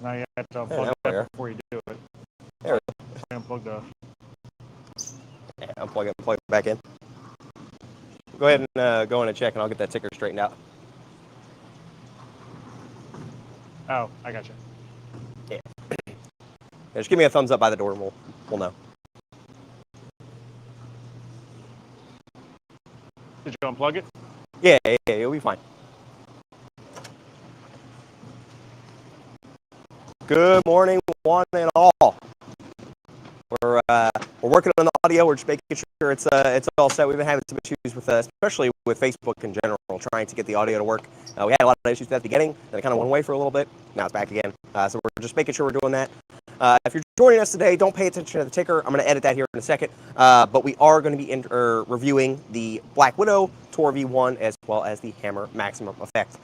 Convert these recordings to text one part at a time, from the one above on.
Now you have to Yeah, unplug that there. before you do it. There. Unplug the. Yeah, unplug it back in. Go ahead and go in and check, and I'll get that ticker straightened out. Oh, I got you. Yeah. Yeah, just give me a thumbs up by the door, and we'll know. Did you unplug it? Yeah, you'll be fine. Good morning, one and all. We're working on the audio. We're just making sure it's all set. We've been having some issues with, especially with Facebook in general, trying to get the audio to work. We had a lot of issues at the beginning, and it kind of went away for a little bit. Now it's back again. So we're just making sure we're doing that. If you're joining us today, don't pay attention to the ticker. I'm going to edit that here in a second. But we are going to be reviewing the Black Widow Tout V1 as well as the Hammer Maximum Effect.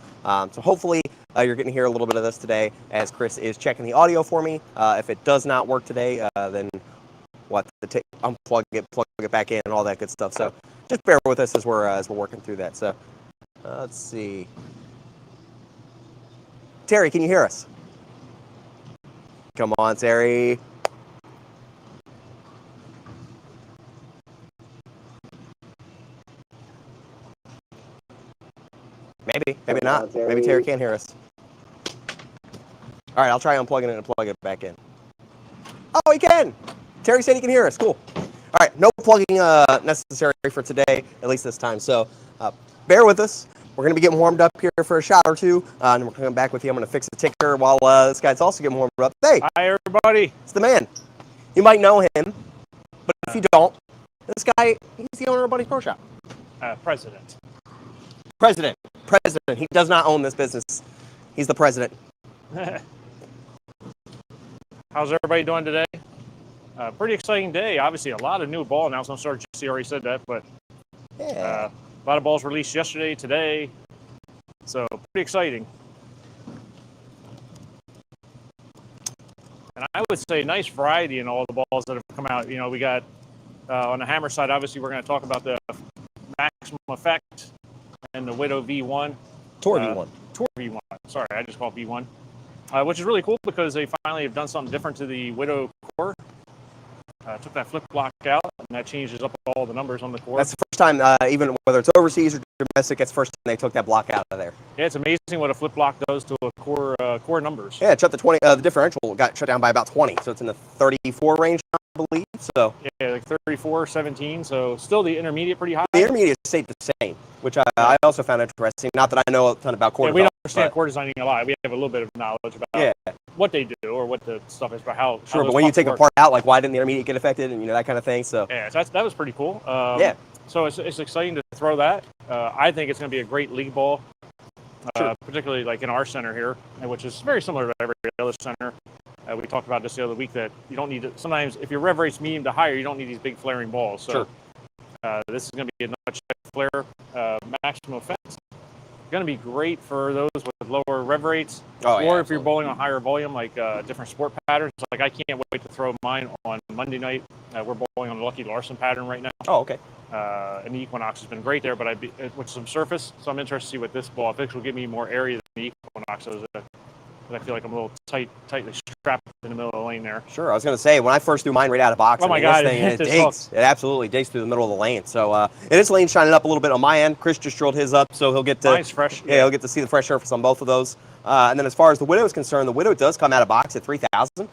So hopefully you're getting to hear a little bit of this today as Chris is checking the audio for me. If it does not work today, then we'll have to unplug it, plug it back in, and all that good stuff. So just bear with us as we're working through that. So let's see. Terry, can you hear us? Come on, Terry. Maybe not. Maybe Terry can't hear us. All right, I'll try unplugging it and plug it back in. Oh, he can. Terry said he can hear us. Cool. All right, no plugging necessary for today, at least this time. So bear with us. We're going to be getting warmed up here for a shot or two, and we're coming back with you. I'm going to fix the ticker while this guy's also getting warmed up. Hey. Hi, everybody. It's the man. You might know him, but if you don't, this guy, he's the owner of Buddy's Pro Shop. President. President. He does not own this business. He's the president. How's everybody doing today? Pretty exciting day. Obviously, a lot of new ball announcements. Sorry, Jesse already said that, but Yeah. a lot of balls released yesterday, today. So, pretty exciting. And I would say nice variety in all the balls that have come out. You know, we got on the Hammer side, obviously, we're going to talk about the Maximum Effect and the Widow V1. Tout V1. Tout V1. Sorry, I just called V1. Which is really cool because they finally have done something different to the Widow core. Took that flip block out, and that changes up all the numbers on the core. That's the first time, even whether it's overseas or domestic, it's the first time they took that block out of there. Yeah, it's amazing what a flip block does to a core numbers. Yeah, it shut the differential got shut down by about 20, so it's in the 34 range, I believe. So yeah, like 34, 17. So still the intermediate pretty high. the intermediate stayed the same, which I also found interesting. Not that I know a ton about core. Yeah, we don't understand core designing a lot. We have a little bit of knowledge about what they do or what the stuff is, but how. Sure, but when you take a part out, like why didn't the intermediate get affected, and that kind of thing. So yeah, so that was pretty cool. Yeah. So it's exciting to throw that. I think it's going to be a great league ball, Sure. particularly like in our center here, which is very similar to every other center. We talked about this the other week that you don't need to. Sometimes if your rev rate's medium to higher, you don't need these big flaring balls. So Sure. this is going to be a much flare maximum effect. Going to be great for those with lower rev rates, or if you're bowling on higher volume, like different sport patterns. Like I can't wait to throw mine on Monday night. We're bowling on the Lucky Larson pattern right now. Oh, okay. And the Equinox has been great there, but with some surface, so I'm interested to see what this ball, if it will give me more area than the Equinox. So I feel like I'm a little tightly strapped in the middle of the lane there. Sure, I was going to say, when I first threw mine right out of box, oh my God, this thing, it digs. It absolutely digs through the middle of the lane. So it is lane shining up a little bit on my end. Chris just drilled his up, so he'll get to. Mine's fresh. Yeah, he'll get to see the fresh surface on both of those. And then as far as the Widow is concerned, the Widow does come out of box at 3,000.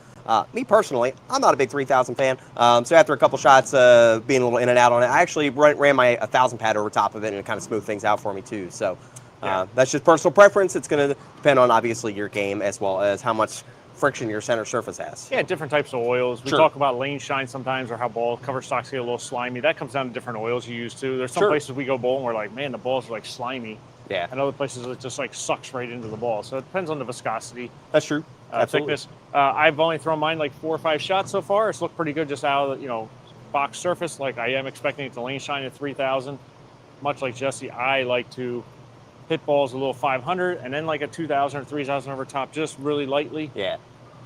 Me personally, I'm not a big 3,000 fan. So after a couple shots being a little in and out on it, I actually ran my 1,000 pad over top of it, and it kind of smoothed things out for me too. So that's just personal preference. It's going to depend on obviously your game as well as how much friction your center surface has. Yeah, different types of oils. We talk about lane shine sometimes, or how ball cover stocks get a little slimy. That comes down to different oils you use too. There's some places we go bowl and we're like, man, the balls are like slimy. Yeah. And other places it just like sucks right into the ball. So it depends on the viscosity. That's true. Thickness. I've only thrown mine like 4 or 5 shots so far. It's looked pretty good just out of the box surface. Like I am expecting it to lane shine at 3,000. Much like Jesse, I like to hit balls a little 500 and then like a 2,000 or 3,000 over top, just really lightly. Yeah.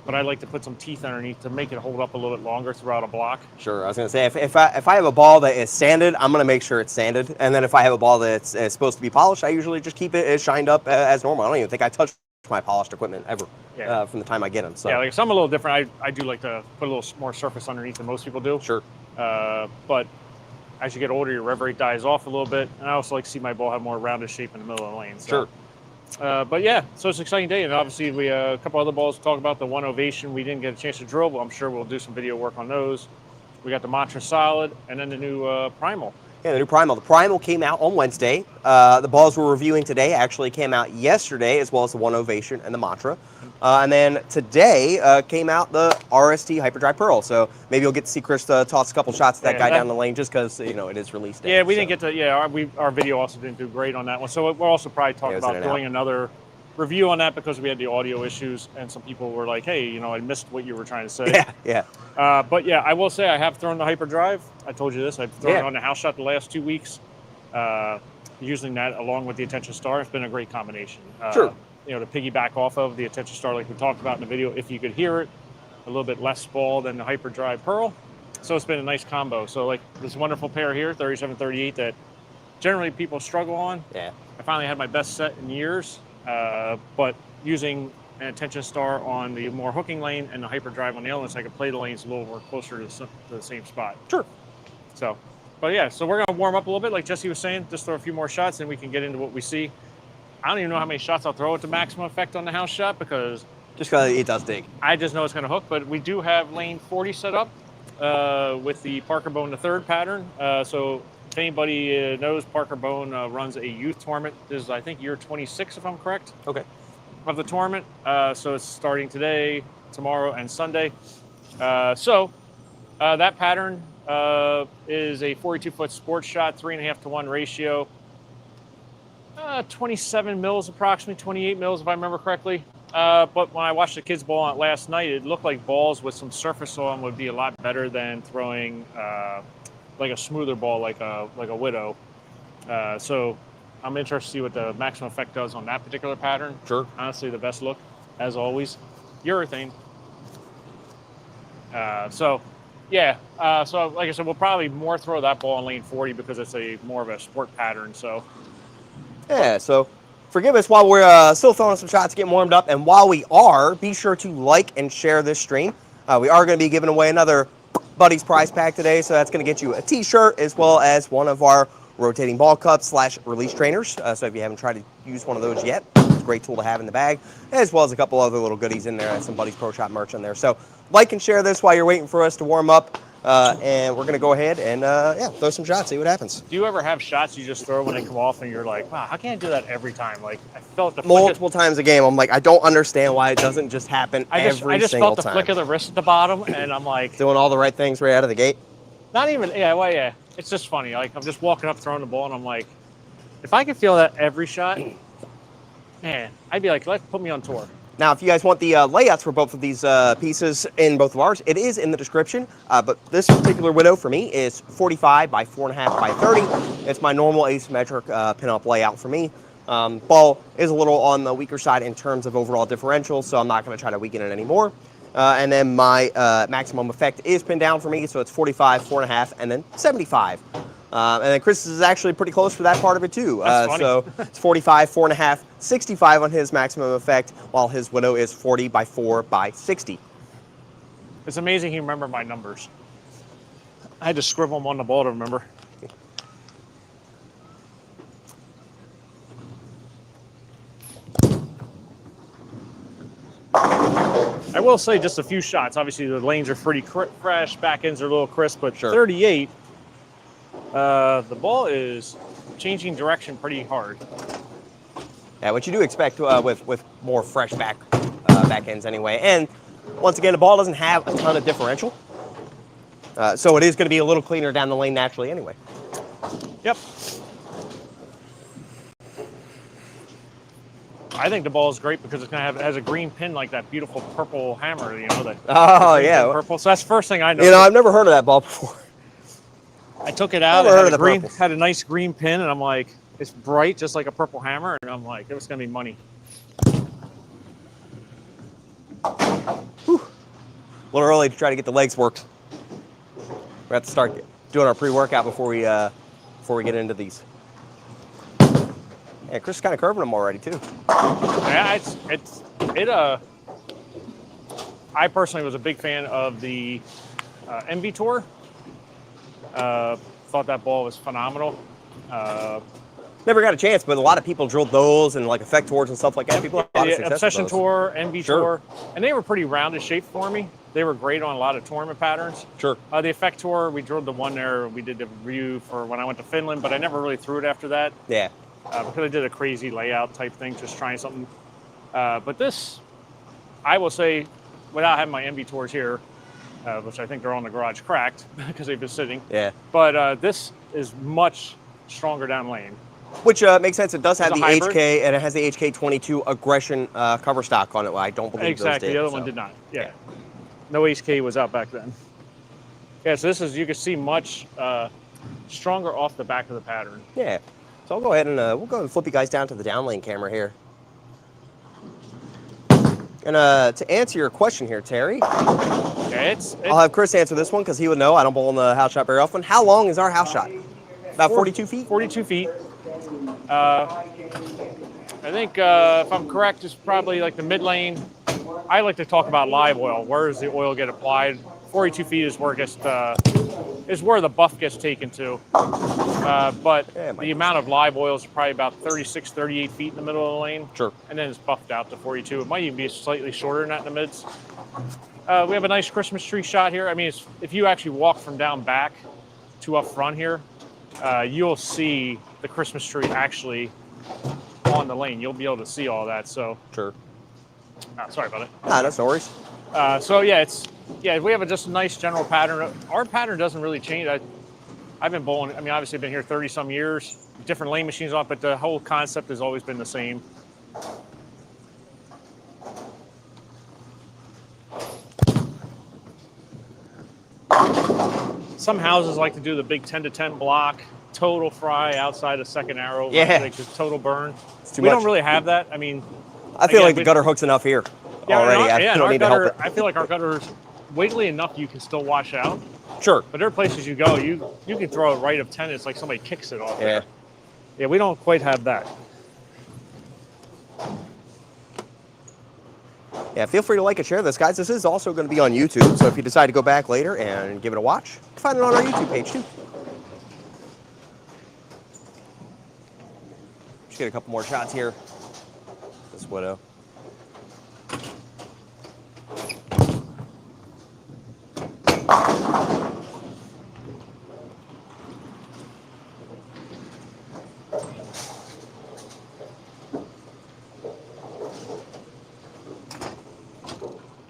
But I like to put some teeth underneath to make it hold up a little bit longer throughout a block. Sure. I was going to say, if I have a ball that is sanded, I'm going to make sure it's sanded. And then if I have a ball that's supposed to be polished, I usually just keep it as shined up as normal. I don't even think I touch my polished equipment ever from the time I get them. So yeah, like some a little different. I do like to put a little more surface underneath than most people do. Sure. But as you get older, your rev rate dies off a little bit, and I also like to see my ball have more rounded shape in the middle of the lane. So. Sure. But yeah, so it's an exciting day, and obviously we a couple other balls to talk about. The one Ovation we didn't get a chance to drill, but I'm sure we'll do some video work on those. We got the Mantra Solid, and then the new Primal. Yeah, the new Primal. The Primal came out on Wednesday. The balls we're reviewing today actually came out yesterday, as well as the One Ovation and the Mantra. And then today came out the RST Hyperdrive Pearl. So maybe you'll get to see Chris toss a couple shots at that guy down the lane, just because it is release day. Yeah, we didn't get to. Yeah, our video also didn't do great on that one. So we'll also probably talk about doing another review on that, because we had the audio issues, and some people were like, "Hey, I missed what you were trying to say." Yeah. But yeah, I will say I have thrown the Hyperdrive. I told you this. I've thrown it on the house shot the last 2 weeks. Using that along with the Attention Star, it's been a great combination. Sure. To piggyback off of the Attention Star, like we talked about in the video, if you could hear it, a little bit less ball than the Hyperdrive Pearl. So it's been a nice combo. So like this wonderful pair here, 3738, that generally people struggle on. Yeah. I finally had my best set in years, but using an Attention Star on the more hooking lane and the Hyperdrive on the elements, I could play the lanes a little more closer to the same spot. Sure. So, but yeah, so we're going to warm up a little bit, like Jesse was saying, just throw a few more shots, and we can get into what we see. I don't even know how many shots I'll throw at the maximum effect on the house shot, because just because it does dig. I just know it's going to hook, but we do have lane 40 set up with the Parker Bone the third pattern. So if anybody knows, Parker Bone runs a youth tournament. This is, I think, year 26, if I'm correct. Okay. Of the tournament. So it's starting today, tomorrow, and Sunday. So that pattern is a 42-foot sports shot, 3.5 to 1 ratio. 27 mils, approximately 28 mils, if I remember correctly. But when I watched the kids ball on it last night, it looked like balls with some surface on would be a lot better than throwing like a smoother ball, like a Widow. So I'm interested to see what the maximum effect does on that particular pattern. Sure. Honestly, the best look, as always, urethane. So like I said, we'll probably more throw that ball on lane 40 because it's more of a sport pattern. So. Yeah, so forgive us while we're still throwing some shots, getting warmed up, and while we are, be sure to like and share this stream. We are going to be giving away another Buddy's prize pack today, so that's going to get you a t-shirt as well as one of our rotating ball cups / release trainers. So if you haven't tried to use one of those yet, it's a great tool to have in the bag, as well as a couple other little goodies in there and some Buddy's Pro Shop merch in there. So like and share this while you're waiting for us to warm up. And we're going to go ahead and throw some shots, see what happens. Do you ever have shots you just throw when they come off and you're like, wow, how can I do that every time? Like, I felt the multiple times a game. I'm like, I don't understand why it doesn't just happen every single time. I just felt the flick of the wrist at the bottom, and I'm like... Doing all the right things right out of the gate? Not even, yeah. It's just funny. Like, I'm just walking up, throwing the ball, and I'm like, if I could feel that every shot, man, I'd be like, let's put me on tour. Now, if you guys want the layouts for both of these pieces in both of ours, it is in the description. But this particular Widow for me is 45 by 4.5 by 30. It's my normal asymmetric pinup layout for me. Ball is a little on the weaker side in terms of overall differential, so I'm not going to try to weaken it anymore. And then my maximum effect is pinned down for me, so it's 45, 4.5, and then 75. And then Chris is actually pretty close for that part of it too. So it's 45, 4.5, 65 on his maximum effect, while his Widow is 40 by 4 by 60. It's amazing he remembered my numbers. I had to scribble them on the ball to remember. I will say just a few shots. Obviously the lanes are pretty fresh, back ends are a little crisp, but sure. 38, the ball is changing direction pretty hard. Yeah, what you do expect with more fresh back ends anyway. And once again, the ball doesn't have a ton of differential, so it is going to be a little cleaner down the lane naturally anyway. Yep. I think the ball is great because it's going to has a green pin like that beautiful purple hammer, that. Oh yeah, purple. So that's the first thing I know. I've never heard of that ball before. I took it out. It had a nice green pin, and I'm like, it's bright, just like a purple hammer, and I'm like, it was going to be money. Whew. A little early to try to get the legs worked. We have to start doing our pre-workout before we get into these. Yeah, Chris is kind of curving them already too. Yeah, I personally was a big fan of the MV Tour. Thought that ball was phenomenal. Never got a chance, but a lot of people drilled those and like effect tours and stuff like that. People have a lot of success Obsession with those. Tour, MV Tour, and they were pretty rounded shape for me. They were great on a lot of tournament patterns. Sure. The Effect Tour, we drilled the one there. We did the review for when I went to Finland, but I never really threw it after that. Yeah. Because I did a crazy layout type thing, just trying something. But this, I will say, without having my MV Tours here, which I think they're on the garage cracked because they've been sitting. Yeah. But this is much stronger down lane. Which makes sense. It does have the hybrid. HK, and it has the HK22 aggression cover stock on it. I don't believe Exactly. those did. The other one did not. Yeah. No HK was out back then. Yeah, so this is, you can see much stronger off the back of the pattern. Yeah. So I'll go ahead and we'll go ahead and flip you guys down to the down lane camera here. And to answer your question here, Terry, Yeah, I'll have Chris answer this one because he would know. I don't bowl in the house shot very often. How long is our house shot? About 42 feet? 42 feet. I think, if I'm correct, it's probably like the mid lane. I like to talk about live oil. Where does the oil get applied? 42 feet is where it gets is where the buff gets taken to. But the amount of live oil is probably about 36, 38 feet in the middle of the lane. Sure. And then it's buffed out to 42. It might even be slightly shorter than that in the mids. We have a nice Christmas tree shot here. I mean, if you actually walk from down back to up front here, you'll see the Christmas tree actually on the lane. You'll be able to see all that. So Sure. Sorry about it. Nah, no worries. So yeah, we have just a nice general pattern. Our pattern doesn't really change. I've been bowling. I mean, obviously, I've been here 30 some years. Different lane machines on, but the whole concept has always been the same. Some houses like to do the big 10 to 10 block, total fry outside a second arrow. Yeah. Like just total burn. It's too We much. don't really have that. I mean, I feel like the gutter hook's enough here already. I don't need to help it. I feel like our gutter is wiggly enough you can still wash out. Sure. But there are places you go, you can throw a right of 10. It's like somebody kicks it off there. Yeah. Yeah, we don't quite have that. Yeah, feel free to like and share this, guys. This is also going to be on YouTube, so if you decide to go back later and give it a watch, you can find it on our YouTube page, too. Just get a couple more shots here. This widow.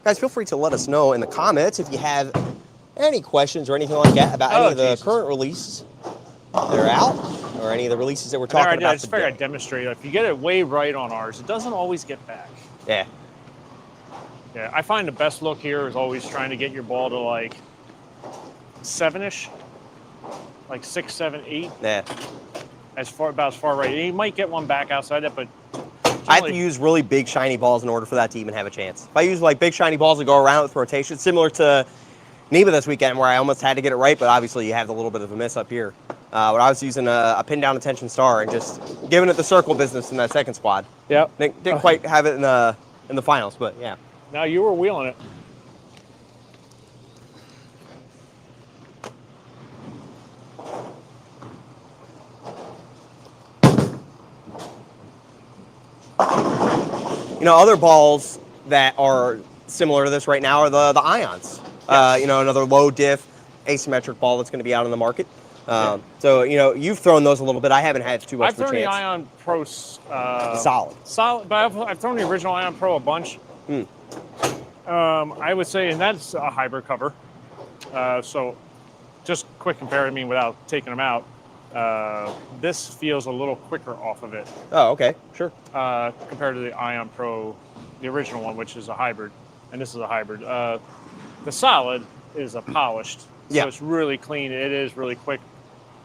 Guys, feel free to let us know in the comments if you have any questions or anything like that about any of the current releases that are out, or any of the releases that we're talking about. I just figured I'd demonstrate. If you get it way right on ours, it doesn't always get back. Yeah. Yeah, I find the best look here is always trying to get your ball to like 7-ish, like 6, 7, 8. Yeah. About as far right. You might get one back outside that, but I have to use really big shiny balls in order for that to even have a chance. If I use like big shiny balls that go around with rotation, similar to NEBA this weekend where I almost had to get it right, but obviously you have a little bit of a miss up here. But I was using a pin down attention star and just giving it the circle business in that second squad. Yep. Didn't quite have it in the finals, but yeah. Now you were wheeling it. You know, other balls that are similar to this right now are the ions. Yes. You know, another low diff asymmetric ball that's going to be out on the market. So, you know, you've thrown those a little bit. I haven't had too much of a chance. I've thrown the Ion Pro solid, but I've thrown the original Ion Pro a bunch. I would say, and that's a hybrid cover. So just quick comparison, I mean, without taking them out, this feels a little quicker off of it. Oh, okay, sure. Compared to the Ion Pro, the original one, which is a hybrid, and this is a hybrid. The solid is a polished, so it's really clean. It is really quick.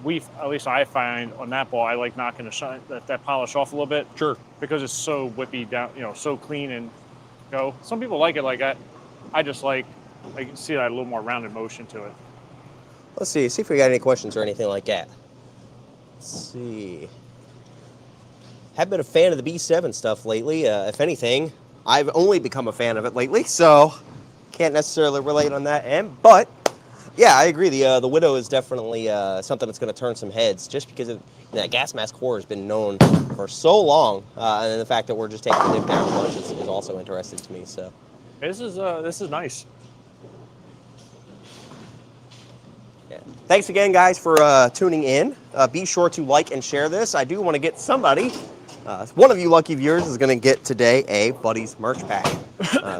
At least I find on that ball, I like knocking that polish off a little bit. Sure. Because it's so whippy down, you know, so clean and go. Some people like it like that. I just like, I can see that a little more rounded motion to it. Let's see if we got any questions or anything like that. Let's see. have been a fan of the B7 stuff lately. If anything, I've only become a fan of it lately, so can't necessarily relate on that end. But yeah, I agree. The Widow is definitely something that's going to turn some heads, just because of, that gas mask core has been known for so long, and then the fact that we're just taking the dip down a bunch is also interesting to me. So this is nice. yeah. Thanks again, guys, for tuning in. Be sure to like and share this. I do want to get somebody. One of you lucky viewers is going to get today a Buddies merch pack.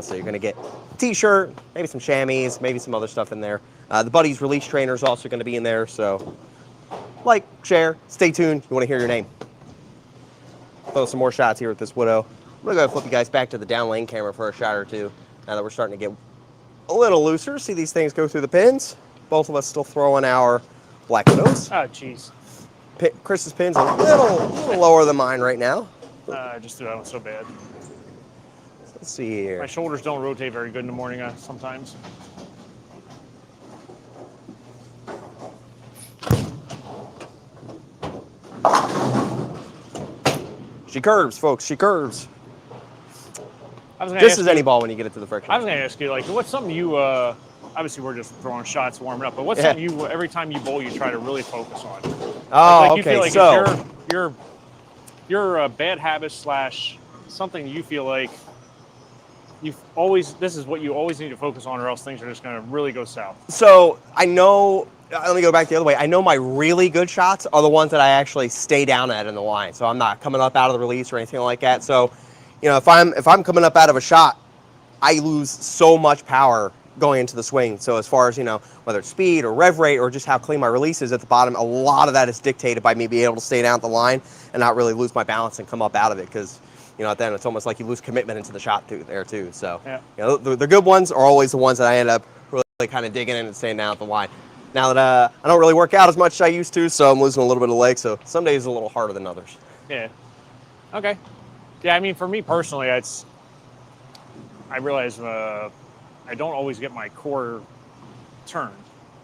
So you're going to get a t-shirt, maybe some chamois, maybe some other stuff in there. The Buddies release trainer is also going to be in there. So like, share, stay tuned. You want to hear your name. Throw some more shots here with this Widow. I'm going to go flip you guys back to the down lane camera for a shot or two. Now that we're starting to get a little looser, see these things go through the pins. Both of us still throwing our Black Widows. Oh, jeez. Chris's pin's a little lower than mine right now. I just threw that one so bad. Let's see here. My shoulders don't rotate very good in the morning sometimes. She curves, folks. She curves. Just as any ball when you get it to the friction. I was going to ask you, like, what's something you, obviously we're just throwing shots, warming up, but what's something you, every time you bowl, you try to really focus on? Oh, like, okay. You feel like so your bad habit / something you feel like this is what you always need to focus on, or else things are just going to really go south. So I know. Let me go back the other way. I know my really good shots are the ones that I actually stay down at in the line. So I'm not coming up out of the release or anything like that. So, you know, if I'm coming up out of a shot, I lose so much power going into the swing. So as far as, you know, whether it's speed or rev rate or just how clean my release is at the bottom, a lot of that is dictated by me being able to stay down at the line and not really lose my balance and come up out of it. Because, you know, at the end, it's almost like you lose commitment into the shot there too. So, yeah. You know, the good ones are always the ones that I end up really kind of digging in and staying down at the line. Now that I don't really work out as much as I used to, so I'm losing a little bit of leg. So some days it's a little harder than others. Yeah. Okay. Yeah, I mean, for me personally, I realize I don't always get my core turned.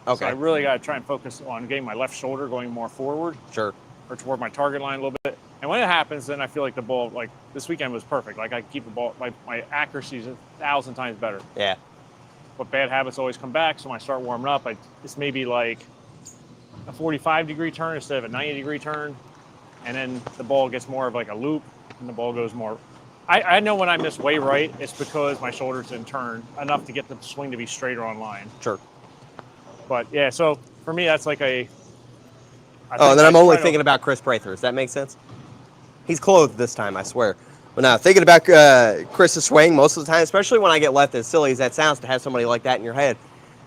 Okay. So I really got to try and focus on getting my left shoulder going more forward. Sure. Or toward my target line a little bit. And when it happens, then I feel like the ball, like this weekend was perfect. Like I keep the ball, my accuracy is 1,000 times better. Yeah. But bad habits always come back. So when I start warming up, it's maybe like a 45-degree turn instead of a 90-degree turn. And then the ball gets more of like a loop and the ball goes more. I know when I miss way right, it's because my shoulders didn't turn enough to get the swing to be straighter on line. Sure. But yeah, so for me, that's like and then I'm only thinking about Chris Prather. Does that make sense? He's clothed this time, I swear. But now, thinking about Chris's swing, most of the time, especially when I get left, as silly as that sounds to have somebody like that in your head,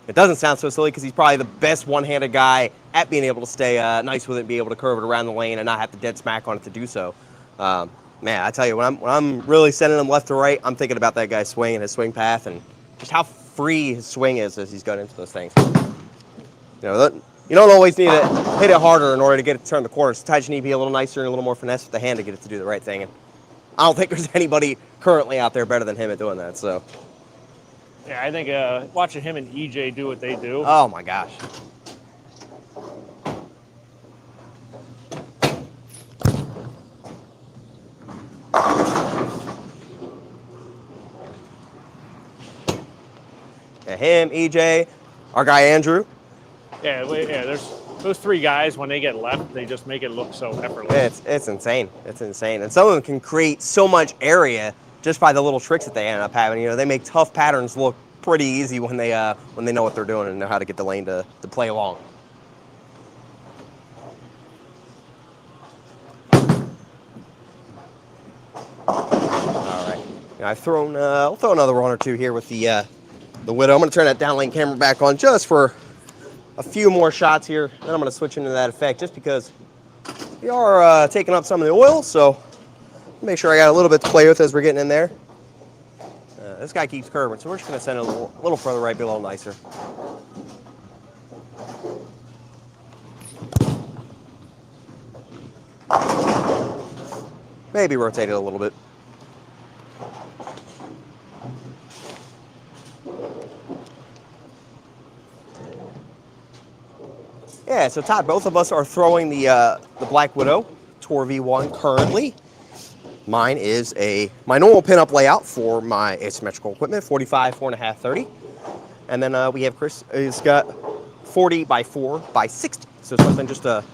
it doesn't sound so silly because he's probably the best one-handed guy at being able to stay nice with it and be able to curve it around the lane and not have to dead smack on it to do so. Man, I tell you, when I'm really sending him left to right, I'm thinking about that guy's swing and his swing path and just how free his swing is as he's going into those things. You know, you don't always need to hit it harder in order to get it to turn the corner. Sometimes you need to be a little nicer and a little more finesse with the hand to get it to do the right thing. And I don't think there's anybody currently out there better than him at doing that. So, yeah, I think watching him and EJ do what they do. Oh my gosh. Yeah, him, EJ, our guy Andrew. Yeah, there's those three guys, when they get left, they just make it look so effortless. It's insane. It's insane. And some of them can create so much area just by the little tricks that they end up having. You know, they make tough patterns look pretty easy when they know what they're doing and know how to get the lane to play along. All right. Now I've thrown I'll throw another one or two here with the Widow. I'm going to turn that down lane camera back on just for a few more shots here. Then I'm going to switch into that effect just because we are taking up some of the oil, so make sure I got a little bit to play with as we're getting in there. This guy keeps curving, so we're just going to send it a little further right, be a little nicer. Maybe rotate it a little bit. Yeah, so Todd, both of us are throwing the Black Widow Tour V1 currently. Mine is my normal pinup layout for my asymmetrical equipment, 45, 4.5, 30. And then we have Chris, he's got 40 by 4 by 60. So something just a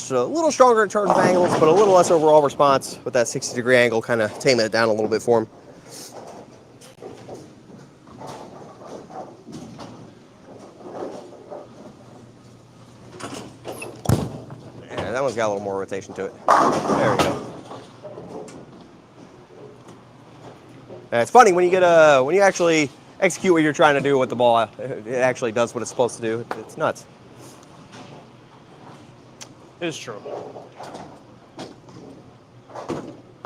little stronger in terms of angles, but a little less overall response with that 60-degree angle, kind of taming it down a little bit for him. Yeah, that one's got a little more rotation to it. There we go. It's funny when you actually execute what you're trying to do with the ball, it actually does what it's supposed to do. It's nuts. It is true.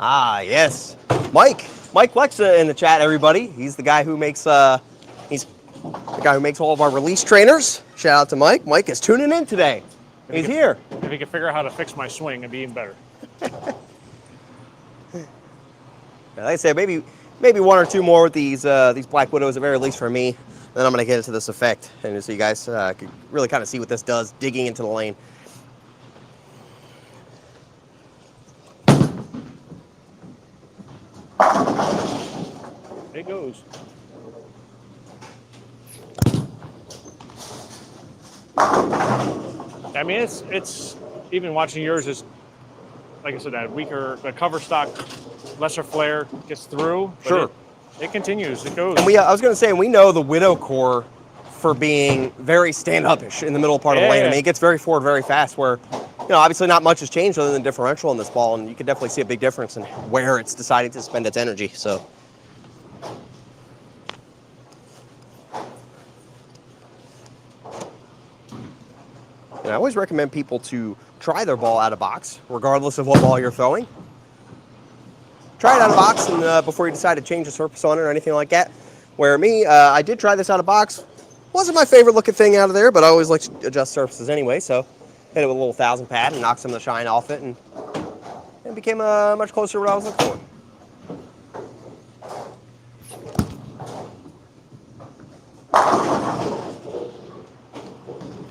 Ah, yes. Mike Lexa in the chat, everybody. He's the guy who makes all of our release trainers. Shout out to Mike. Mike is tuning in today. He's here. If he can figure out how to fix my swing, it'd be even better. Like I said, maybe one or two more with these Black Widows, at very least for me. Then I'm going to get into this effect, and so you guys can really kind of see what this does, digging into the lane. It goes. I mean, it's even watching yours is, like I said, that weaker, the cover stock, lesser flare gets through. But Sure. It continues. It goes. And I was going to say, and we know the Widow core for being very stand-up-ish in the middle part of the lane. I mean, it gets very forward very fast, where, obviously not much has changed other than differential in this ball, and you can definitely see a big difference in where it's deciding to spend its energy. So. And I always recommend people to try their ball out of box, regardless of what ball you're throwing. Try it out of box and before you decide to change the surface on it or anything like that. Where me, I did try this out of box. Wasn't my favorite looking thing out of there, but I always like to adjust surfaces anyway, so hit it with a little 1000 pad and knocked some of the shine off it, and it became much closer to what I was looking for.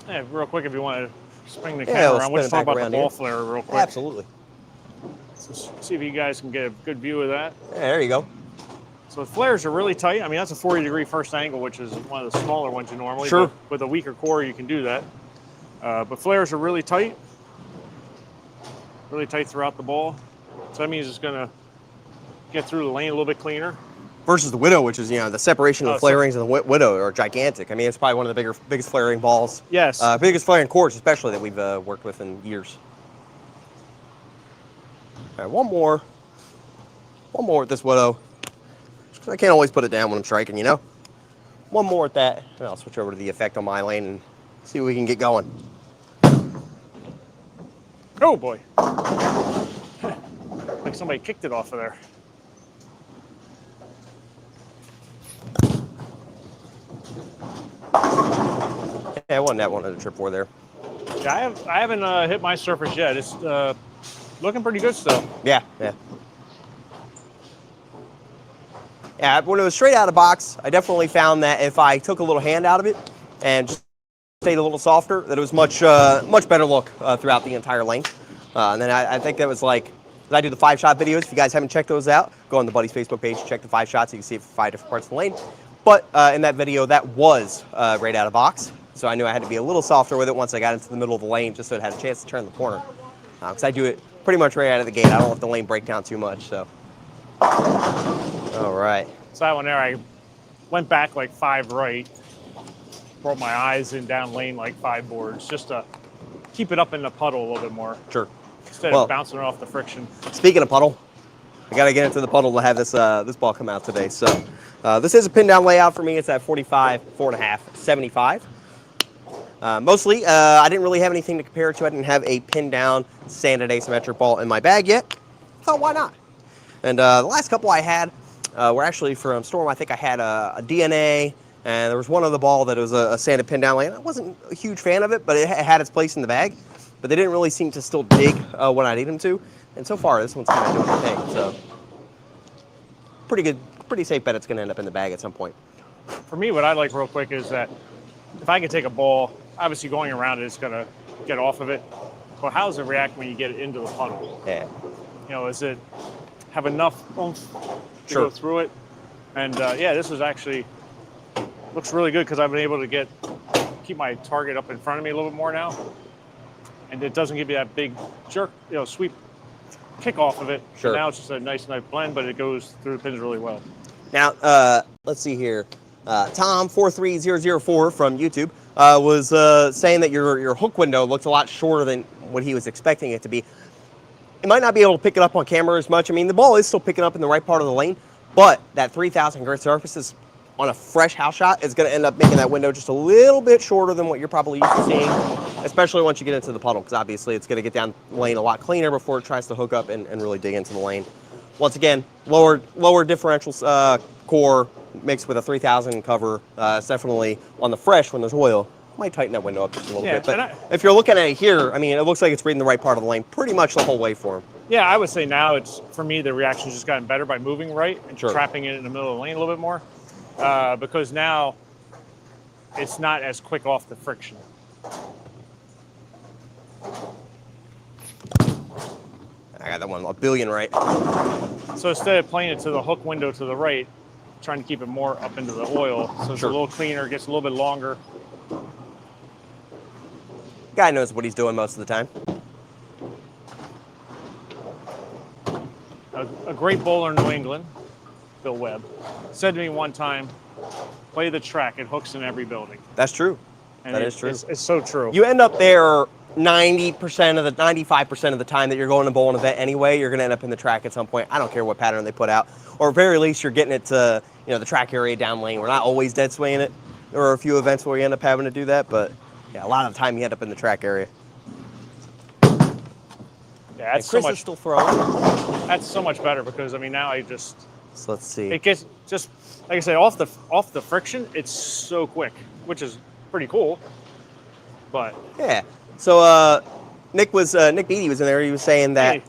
Yeah, real quick, if you want to spring the camera around, let's talk about the ball flare real quick. Absolutely. So see if you guys can get a good view of that. Yeah, there you go. So the flares are really tight. I mean, that's a 40-degree first angle, which is one of the smaller ones you normally. Sure. But with a weaker core, you can do that. But flares are really tight throughout the ball. So that means it's going to get through the lane a little bit cleaner. Versus the Widow, which is, the separation of the flarings and the Widow are gigantic. I mean, it's probably one of the biggest flaring balls. Yes. Biggest flaring cores, especially, that we've worked with in years. All right, one more with this Widow. I can't always put it down when I'm striking, One more at that, and I'll switch over to the effect on my lane and see if we can get going. Oh boy. Like somebody kicked it off of there. Yeah, it wasn't that one at the trip 4 there. Yeah, I haven't hit my surface yet. It's looking pretty good still. Yeah. Yeah, when it was straight out of box, I definitely found that if I took a little hand out of it and just stayed a little softer, that it was much better look throughout the entire lane. And then I think that was like, I do the 5-shot videos. If you guys haven't checked those out, go on the Buddy's Facebook page, check the 5 shots. You can see it for 5 different parts of the lane. But in that video, that was right out of box. So I knew I had to be a little softer with it once I got into the middle of the lane, just so it had a chance to turn the corner. Because I do it pretty much right out of the gate. I don't let the lane break down too much. So, all right. So that one there, I went back like 5 right, brought my eyes in down lane like 5 boards, just to keep it up in the puddle a little bit more. Sure. Instead of bouncing it off the friction. Speaking of puddle, I got to get into the puddle to have this this ball come out today. So this is a pin down layout for me. It's at 45, 4.5, 75. Mostly, I didn't really have anything to compare it to. I didn't have a pin down sanded asymmetric ball in my bag yet. So why not? And the last couple I had were actually from Storm. I think I had a DNA, and there was one other ball that was a sanded pin down lane. I wasn't a huge fan of it, but it had its place in the bag. But they didn't really seem to still dig when I need them to. And so far, this one's kind of doing the thing. So pretty good, pretty safe bet it's going to end up in the bag at some point. For me, what I like real quick is that if I can take a ball, obviously going around it, it's going to get off of it. But how does it react when you get it into the puddle? Yeah. Is it have enough oomph to go through it. And yeah, this is actually looks really good because I've been able to keep my target up in front of me a little bit more now, and it doesn't give you that big jerk, sweep kick off of it. Sure. So now it's just a nice blend, but it goes through the pins really well. Now, let's see here. Tom43004 from YouTube was saying that your hook window looks a lot shorter than what he was expecting it to be. It might not be able to pick it up on camera as much. I mean, the ball is still picking up in the right part of the lane, but that 3,000 grit surface is on a fresh house shot is going to end up making that window just a little bit shorter than what you're probably used to seeing, especially once you get into the puddle, because obviously it's going to get down the lane a lot cleaner before it tries to hook up and really dig into the lane. Once again, lower differential core mixed with a 3,000 cover. It's definitely on the fresh when there's oil. Might tighten that window up just a little bit. But if you're looking at it here, I mean, it looks like it's reading the right part of the lane pretty much the whole way for him. Yeah, I would say now for me, the reaction's just gotten better by moving right and trapping it in the middle of the lane a little bit more. Because now it's not as quick off the friction. I got that one a billion right. So instead of playing it to the hook window to the right, trying to keep it more up into the oil, so it's a little cleaner, gets a little bit longer. Guy knows what he's doing most of the time. A great bowler in New England, Bill Webb, said to me one time, play the track, it hooks in every building. That's true. And that is true. It's so true. You end up there 90% of the 95% of the time that you're going to bowl an event anyway. You're going to end up in the track at some point. I don't care what pattern they put out, or at very least you're getting it to the track area down lane. We're not always dead swinging it. There are a few events where you end up having to do that, but yeah, a lot of the time you end up in the track area. Yeah, that's Chris is still throwing. That's so much better because I mean now So let's see. It gets just like I said off the friction. It's so quick, which is pretty cool. But yeah. So Nick Beatty was in there. He was saying that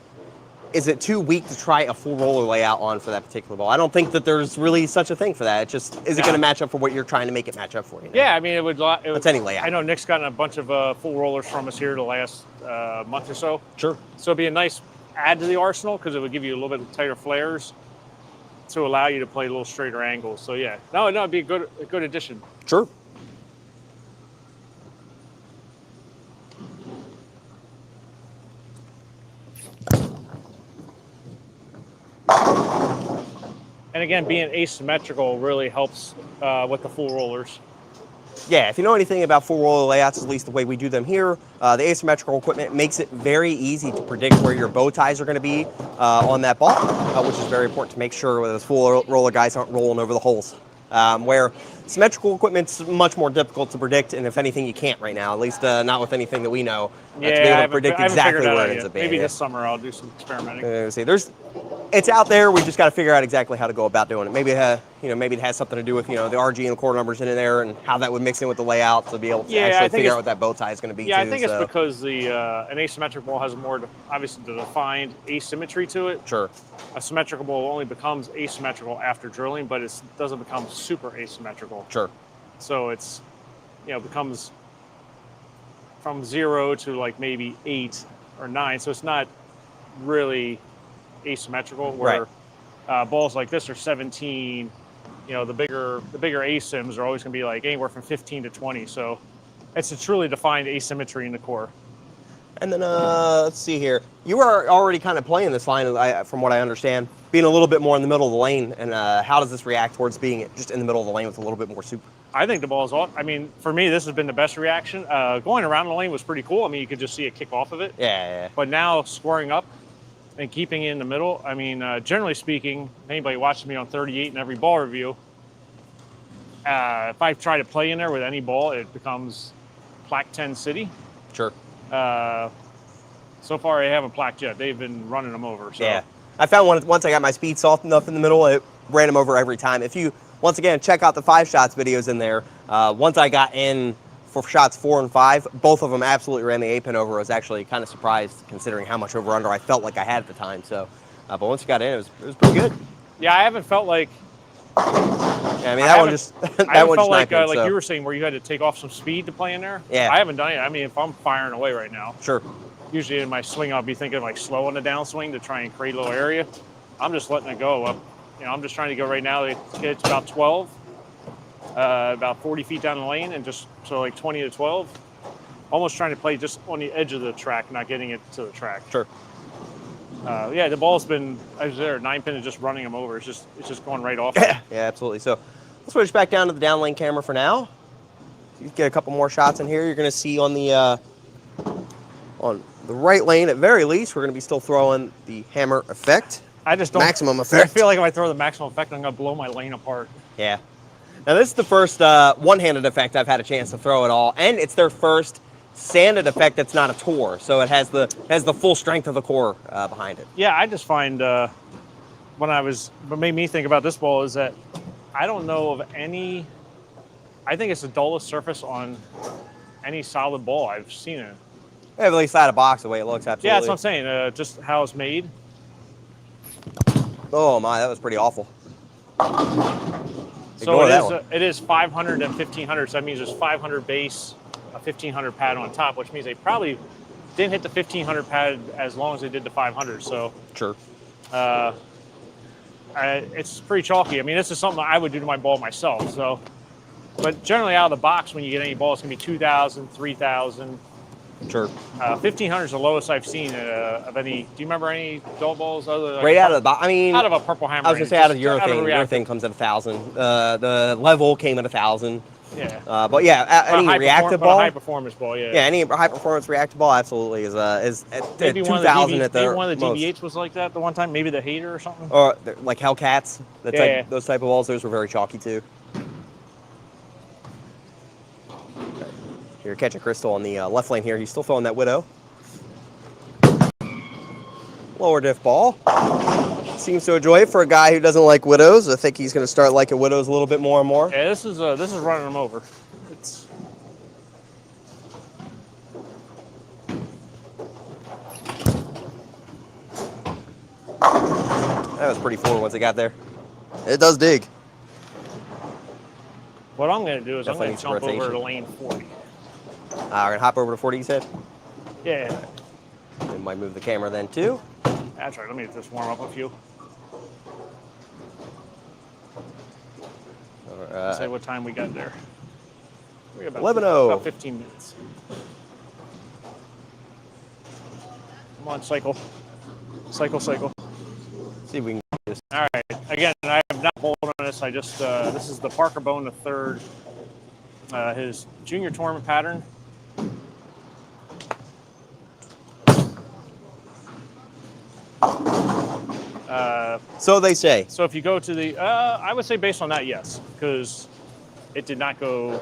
is it too weak to try a full roller layout on for that particular ball? I don't think that there's really such a thing for that. It just is it going to match up for what you're trying to make it match up for? Yeah, I mean it would. It's any layout. I know Nick's gotten a bunch of full rollers from us here the last month or so. Sure. So it'd be a nice add to the arsenal because it would give you a little bit tighter flares to allow you to play a little straighter angles. So yeah, no, it'd be a good addition. Sure. And again, being asymmetrical really helps with the full rollers. Yeah, if you know anything about full roller layouts, at least the way we do them here, the asymmetrical equipment makes it very easy to predict where your bow ties are going to be on that ball, which is very important to make sure that those full roller guys aren't rolling over the holes. Where symmetrical equipment's much more difficult to predict, and if anything, you can't right now, at least not with anything that we know, to be able to predict exactly where it ends up being. Maybe this summer I'll do some experimenting. It's out there. We just got to figure out exactly how to go about doing it. Maybe maybe it has something to do with the RG and core numbers in there and how that would mix in with the layout to be able to actually figure out what that bow tie is going to be. Yeah, I think it's because an asymmetric ball has more, obviously, the defined asymmetry to it. Sure. A symmetrical ball only becomes asymmetrical after drilling, but it doesn't become super asymmetrical. Sure. So it's becomes from 0 to like maybe 8 or 9. So it's not really asymmetrical where balls like this are 17. The bigger asims are always going to be like anywhere from 15 to 20. So it's a truly defined asymmetry in the core. And then let's see here. You are already kind of playing this line, from what I understand, being a little bit more in the middle of the lane. And how does this react towards being just in the middle of the lane with a little bit more soup? I think the ball is off. I mean, for me, this has been the best reaction. Going around the lane was pretty cool. I mean, you could just see it kick off of it. Yeah. But now scoring up and keeping it in the middle, I mean, generally speaking, anybody watching me on 38 in every ball review, if I try to play in there with any ball, it becomes Plaque 10 City. Sure. So far, I haven't plaqued yet. They've been running them over. So. Yeah. I found once I got my speed soft enough in the middle, it ran them over every time. If you, once again, check out the 5 shots videos in there, once I got in for shots 4 and 5, both of them absolutely ran the A-pin over. I was actually kind of surprised considering how much over-under I felt like I had at the time. So, but once you got in, it was pretty good. Yeah, I haven't felt like... Yeah, I mean, that one just felt like you were saying where you had to take off some speed to play in there. Yeah. I haven't done it. I mean, if I'm firing away right now. Sure. Usually in my swing, I'll be thinking like slow on the downswing to try and create a little area. I'm just letting it go up. You know, I'm just trying to go right now. It's about 12, about 40 feet down the lane, and just so like 20 to 12. Almost trying to play just on the edge of the track, not getting it to the track. Sure. Yeah, the ball's been, I was there, 9-pin is just running them over. It's just going right off. Yeah, absolutely. So let's switch back down to the down lane camera for now. You get a couple more shots in here. You're going to see on the right lane, at very least, we're going to be still throwing the hammer effect. I just don't. Maximum effect. I feel like if I throw the maximum effect, I'm going to blow my lane apart. Yeah. Now, this is the first one-handed effect I've had a chance to throw at all, and it's their first sanded effect that's not a tour, so it has the full strength of the core behind it. Yeah, I just find what made me think about this ball is that I don't know of any. I think it's the dullest surface on any solid ball I've seen it. Yeah, at least out of box the way it looks, absolutely. Yeah, that's what I'm saying. Just how it's made. Oh my, that was pretty awful. So it is 500 and 1500, so that means there's 500 base, a 1500 pad on top, which means they probably didn't hit the 1500 pad as long as they did the 500. So sure. It's pretty chalky. I mean, this is something I would do to my ball myself. So, but generally out of the box, when you get any ball, it's gonna be 2,000, 3,000. Sure. 1,500 is the lowest I've seen of any. Do you remember any dull balls other than right out of the box? I mean, out of a purple hammer. I was gonna say out of urethane. Urethane comes at 1,000. The level came at 1,000. Yeah. But yeah, any reactive ball, high performance ball, yeah. Yeah, any high performance reactive ball absolutely is at maybe 2,000 at the maybe one of the most. DB8s was like that the one time. Maybe the Hater or something. Or like Hellcats. Yeah. Those type of balls. Those were very chalky too. You're catching Crystal on the left lane here. He's still throwing that Widow. Lower diff ball. Seems to enjoy it for a guy who doesn't like Widows. I think he's going to start liking Widows a little bit more and more. Yeah, this is running him over. It's that was pretty forward once it got there. It does dig. What I'm going to do is Definitely I'm going to jump over to lane 40. We're going to hop over to 40, you said? Yeah. We might move the camera then, too. That's right. Let me just warm up a few. Say what time we got there. We got about 11:00. About 15 minutes. Come on, cycle. Cycle. See if we can just... All right. Again, I have not bowled on this. I just this is the Parker Bone III, his junior tournament pattern. So they say. So if you go to the, I would say based on that, yes, because it did not go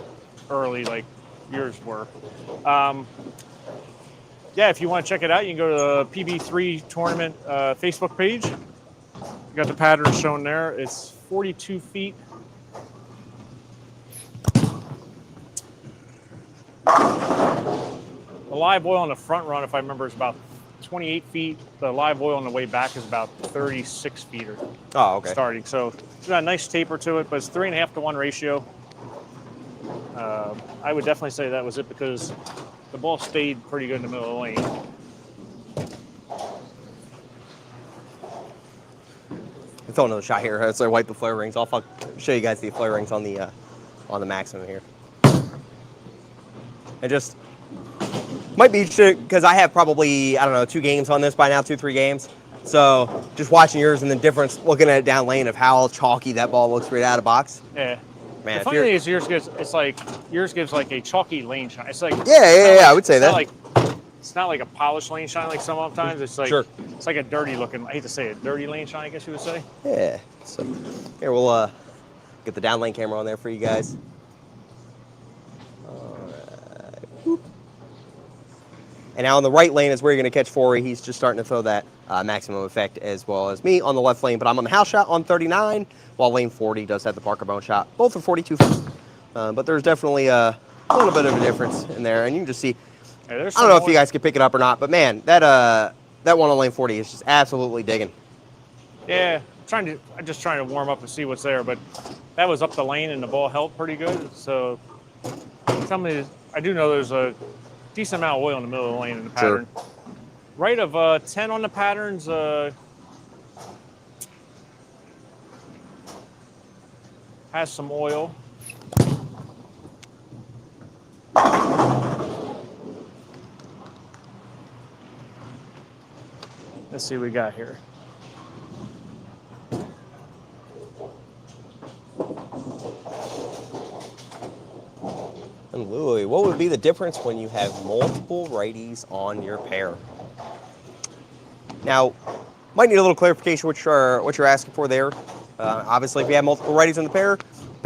early like yours were. Yeah, if you want to check it out, you can go to the PB3 tournament Facebook page. You got the pattern shown there. It's 42 feet. The live oil on the front run, if I remember, is about 28 feet. The live oil on the way back is about 36 feet or starting. So it's got a nice taper to it, but it's 3.5 to 1 ratio. I would definitely say that was it because the ball stayed pretty good in the middle of the lane. Let's throw another shot here. So I wipe the flare rings. I'll show you guys the flare rings on the maximum here. And just might be because I have probably, I don't know, 2 games on this by now, 2-3 games. So just watching yours and the difference, looking at it down lane of how chalky that ball looks right out of box. Yeah. Man, the funny thing is yours gives like a chalky lane shine. It's like yeah, I would say that. It's not like a polished lane shine like sometimes. It's like sure. It's like a dirty looking. I hate to say it, dirty lane shine. I guess you would say. Yeah. So here we'll get the down lane camera on there for you guys. And now on the right lane is where you're going to catch Forey. He's just starting to throw that maximum effect as well as me on the left lane. But I'm on the house shot on 39, while lane 40 does have the Parker Bone shot. Both are 42 feet. But there's definitely a little bit of a difference in there. And you can just see, I don't know if you guys can pick it up or not, but man, that one on lane 40 is just absolutely digging. Yeah, I'm just trying to warm up and see what's there. But that was up the lane and the ball held pretty good. So I do know there's a decent amount of oil in the middle of the lane in the pattern. Sure. Rate of 10 on the patterns. has some oil. Let's see what we got here. And Louis, what would be the difference when you have multiple righties on your pair? Now, might need a little clarification what you're asking for there. Obviously, if you have multiple righties on the pair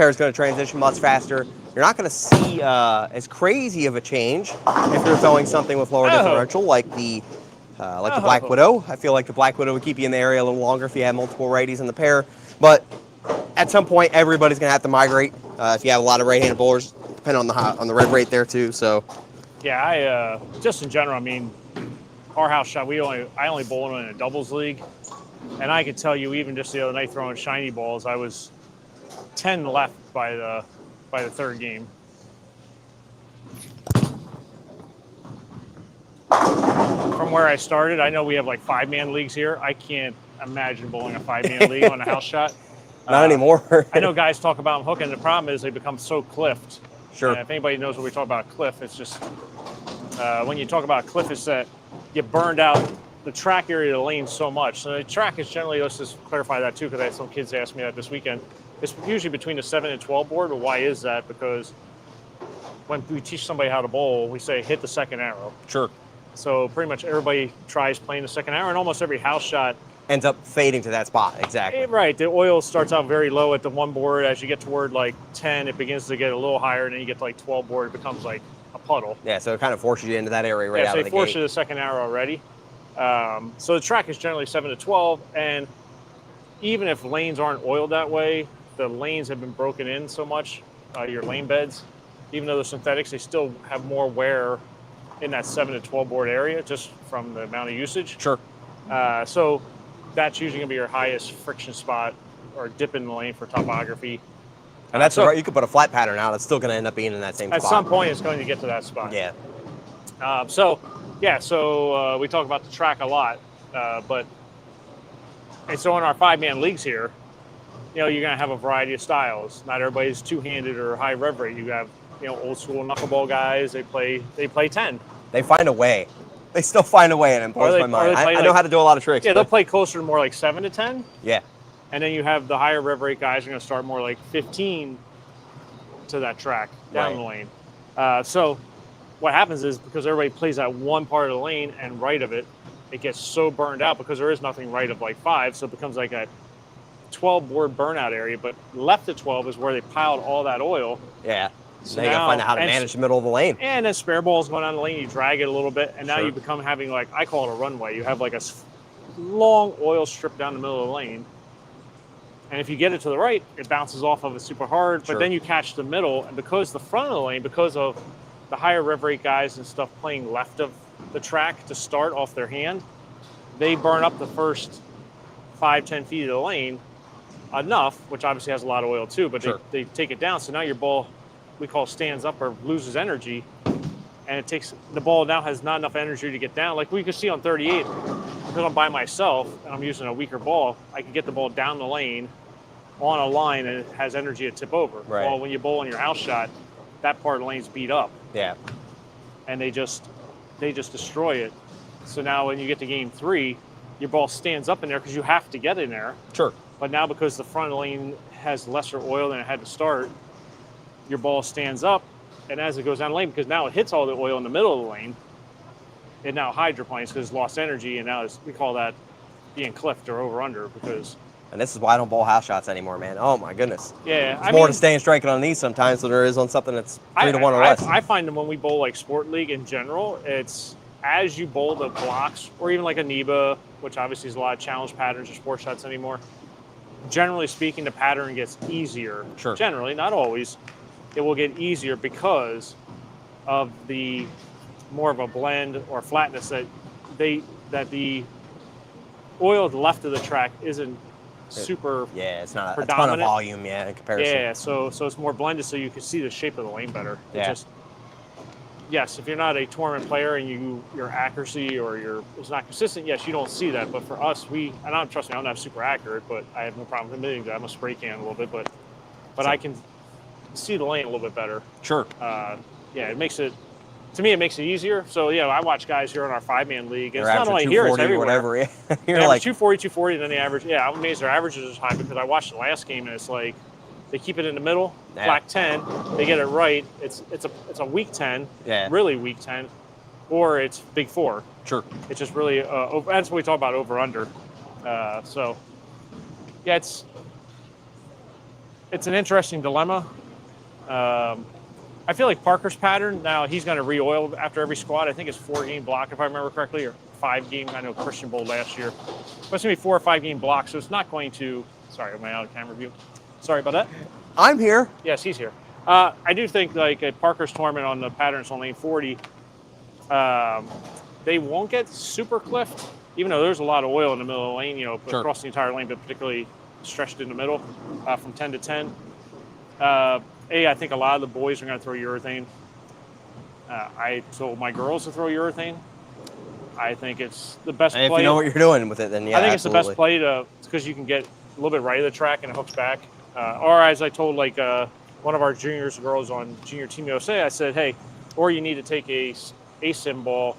is going to transition much faster. You're not going to see as crazy of a change if you're throwing something with lower differential like the Black Widow. I feel like the Black Widow would keep you in the area a little longer if you have multiple righties in the pair. But at some point, everybody's going to have to migrate. If you have a lot of right-handed bowlers, depending on the rev rate there too. So, yeah, I just in general, I mean, our house shot, I only bowl in a doubles league, and I can tell you, even just the other night throwing shiny balls, I was 10 left by the third game. From where I started, I know we have like 5-man leagues here. I can't imagine bowling a 5-man league on a house shot. Not anymore. I know guys talk about them hooking. The problem is they become so cliffed. Sure. And if anybody knows what we talk about a cliff, it's just when you talk about a cliff, it's that you burned out the track area of the lane so much. So the track is generally, let's just clarify that too, because I had some kids ask me that this weekend. It's usually between the 7 and 12 board. But why is that? Because when we teach somebody how to bowl, we say hit the second arrow. Sure. So pretty much everybody tries playing the second arrow, and almost every house shot ends up fading to that spot. Exactly. Right. The oil starts out very low at the 1 board. As you get toward like 10, it begins to get a little higher, and then you get to like 12 board, it becomes like a puddle. Yeah, so it kind of forces you into that area right out of the gate. So they force you to the second arrow already. So the track is generally 7 to 12, and even if lanes aren't oiled that way, the lanes have been broken in so much, your lane beds, even though they're synthetics, they still have more wear in that 7 to 12 board area just from the amount of usage. Sure. So that's usually going to be your highest friction spot or dip in the lane for topography. And that's right. You could put a flat pattern out. It's still going to end up being in that same spot. At some point, it's going to get to that spot. Yeah. So we talk about the track a lot, and so in our 5-man leagues here, you're going to have a variety of styles. Not everybody's two-handed or high rev rate. You have, old school knuckleball guys. They play 10. They find a way. They still find a way, and it blows my mind. I know how to do a lot of tricks. Yeah, they'll play closer to more like 7 to 10. Yeah. And then you have the higher rev rate guys are going to start more like 15 to that track down the lane. So what happens is, because everybody plays that one part of the lane and right of it, it gets so burned out because there is nothing right of like 5, so it becomes like a 12 board burnout area. But left of 12 is where they piled all that oil. Yeah. So now you gotta find out how to manage the middle of the lane. And then spare balls going down the lane, you drag it a little bit, and now Sure. you become having, like, I call it a runway. You have like a long oil strip down the middle of the lane. And if you get it to the right, it bounces off of it super hard, Sure. but then you catch the middle, and because the front of the lane, because of the higher rev rate guys and stuff playing left of the track to start off their hand, they burn up the first 5-10 feet of the lane enough, which obviously has a lot of oil too, but Sure. they take it down. So now your ball, we call stands up or loses energy, and it takes, the ball now has not enough energy to get down. Like we could see on 38, because I'm by myself and I'm using a weaker ball, I can get the ball down the lane on a line and it has energy to tip over. Right. Well, when you bowl in your house shot, that part of the lane's beat up. Yeah. And they just destroy it. So now when you get to game 3, your ball stands up in there because you have to get in there. Sure. But now because the front of the lane has lesser oil than it had to start, your ball stands up, and as it goes down the lane, because now it hits all the oil in the middle of the lane, it now hydroplanes because it's lost energy, and now we call that being cliffed or over under because. And this is why I don't bowl house shots anymore, man. Oh my goodness. Yeah, There's more to staying striking on these sometimes than there is on something that's 3 to 1 or less. I find that when we bowl like sport league in general, it's as you bowl the blocks, or even like a NEBA, which obviously is a lot of challenge patterns or sport shots anymore. Generally speaking, the pattern gets easier. Sure. Generally, not always. It will get easier because of the more of a blend or flatness that the oil left of the track isn't super. Yeah, it's not a ton of predominant. volume, yeah, in comparison. Yeah, so it's more blended, so you can see the shape of the lane better. Yeah. Yes, if you're not a tournament player and your accuracy or it's not consistent, yes, you don't see that. But for us, trust me, I'm not super accurate, but I have no problem admitting that I'm a spray can a little bit. But but I can see the lane a little bit better. Sure. Yeah, it makes it, to me, it makes it easier. So, yeah, I watch guys here in our 5-man league. And They're it's not only here, it's everywhere. Whatever. Yeah. You're like 240, 240, and then the average. Yeah, I'm amazed their averages are as high because I watched the last game and it's like they keep it in the middle, black 10. They get it right. It's a weak 10, really weak 10, or it's big 4. Sure. It's just really that's what we talk about over under. So yeah, it's an interesting dilemma. I feel like Parker's pattern now, he's going to re-oil after every squat. I think it's 4-game block if I remember correctly, or 5-game. I know Christian bowled last year, but it's going to be 4 or 5-game block. So it's not going to. Sorry, am I out of camera view? Sorry about that. I'm here. Yes, he's here. I do think like a Parker's tournament on the patterns on lane 40. They won't get super cliffed, even though there's a lot of oil in the middle of the lane, across the entire lane, but particularly stretched in the middle from 10 to 10. I think a lot of the boys are going to throw urethane. I told my girls to throw urethane. I think it's the best play. If you know what you're doing with it, then yeah, I think it's the best play because you can get a little bit right of the track and it hooks back. Or as I told one of our juniors girls on Junior Team USA, I said, hey, or you need to take a sim ball,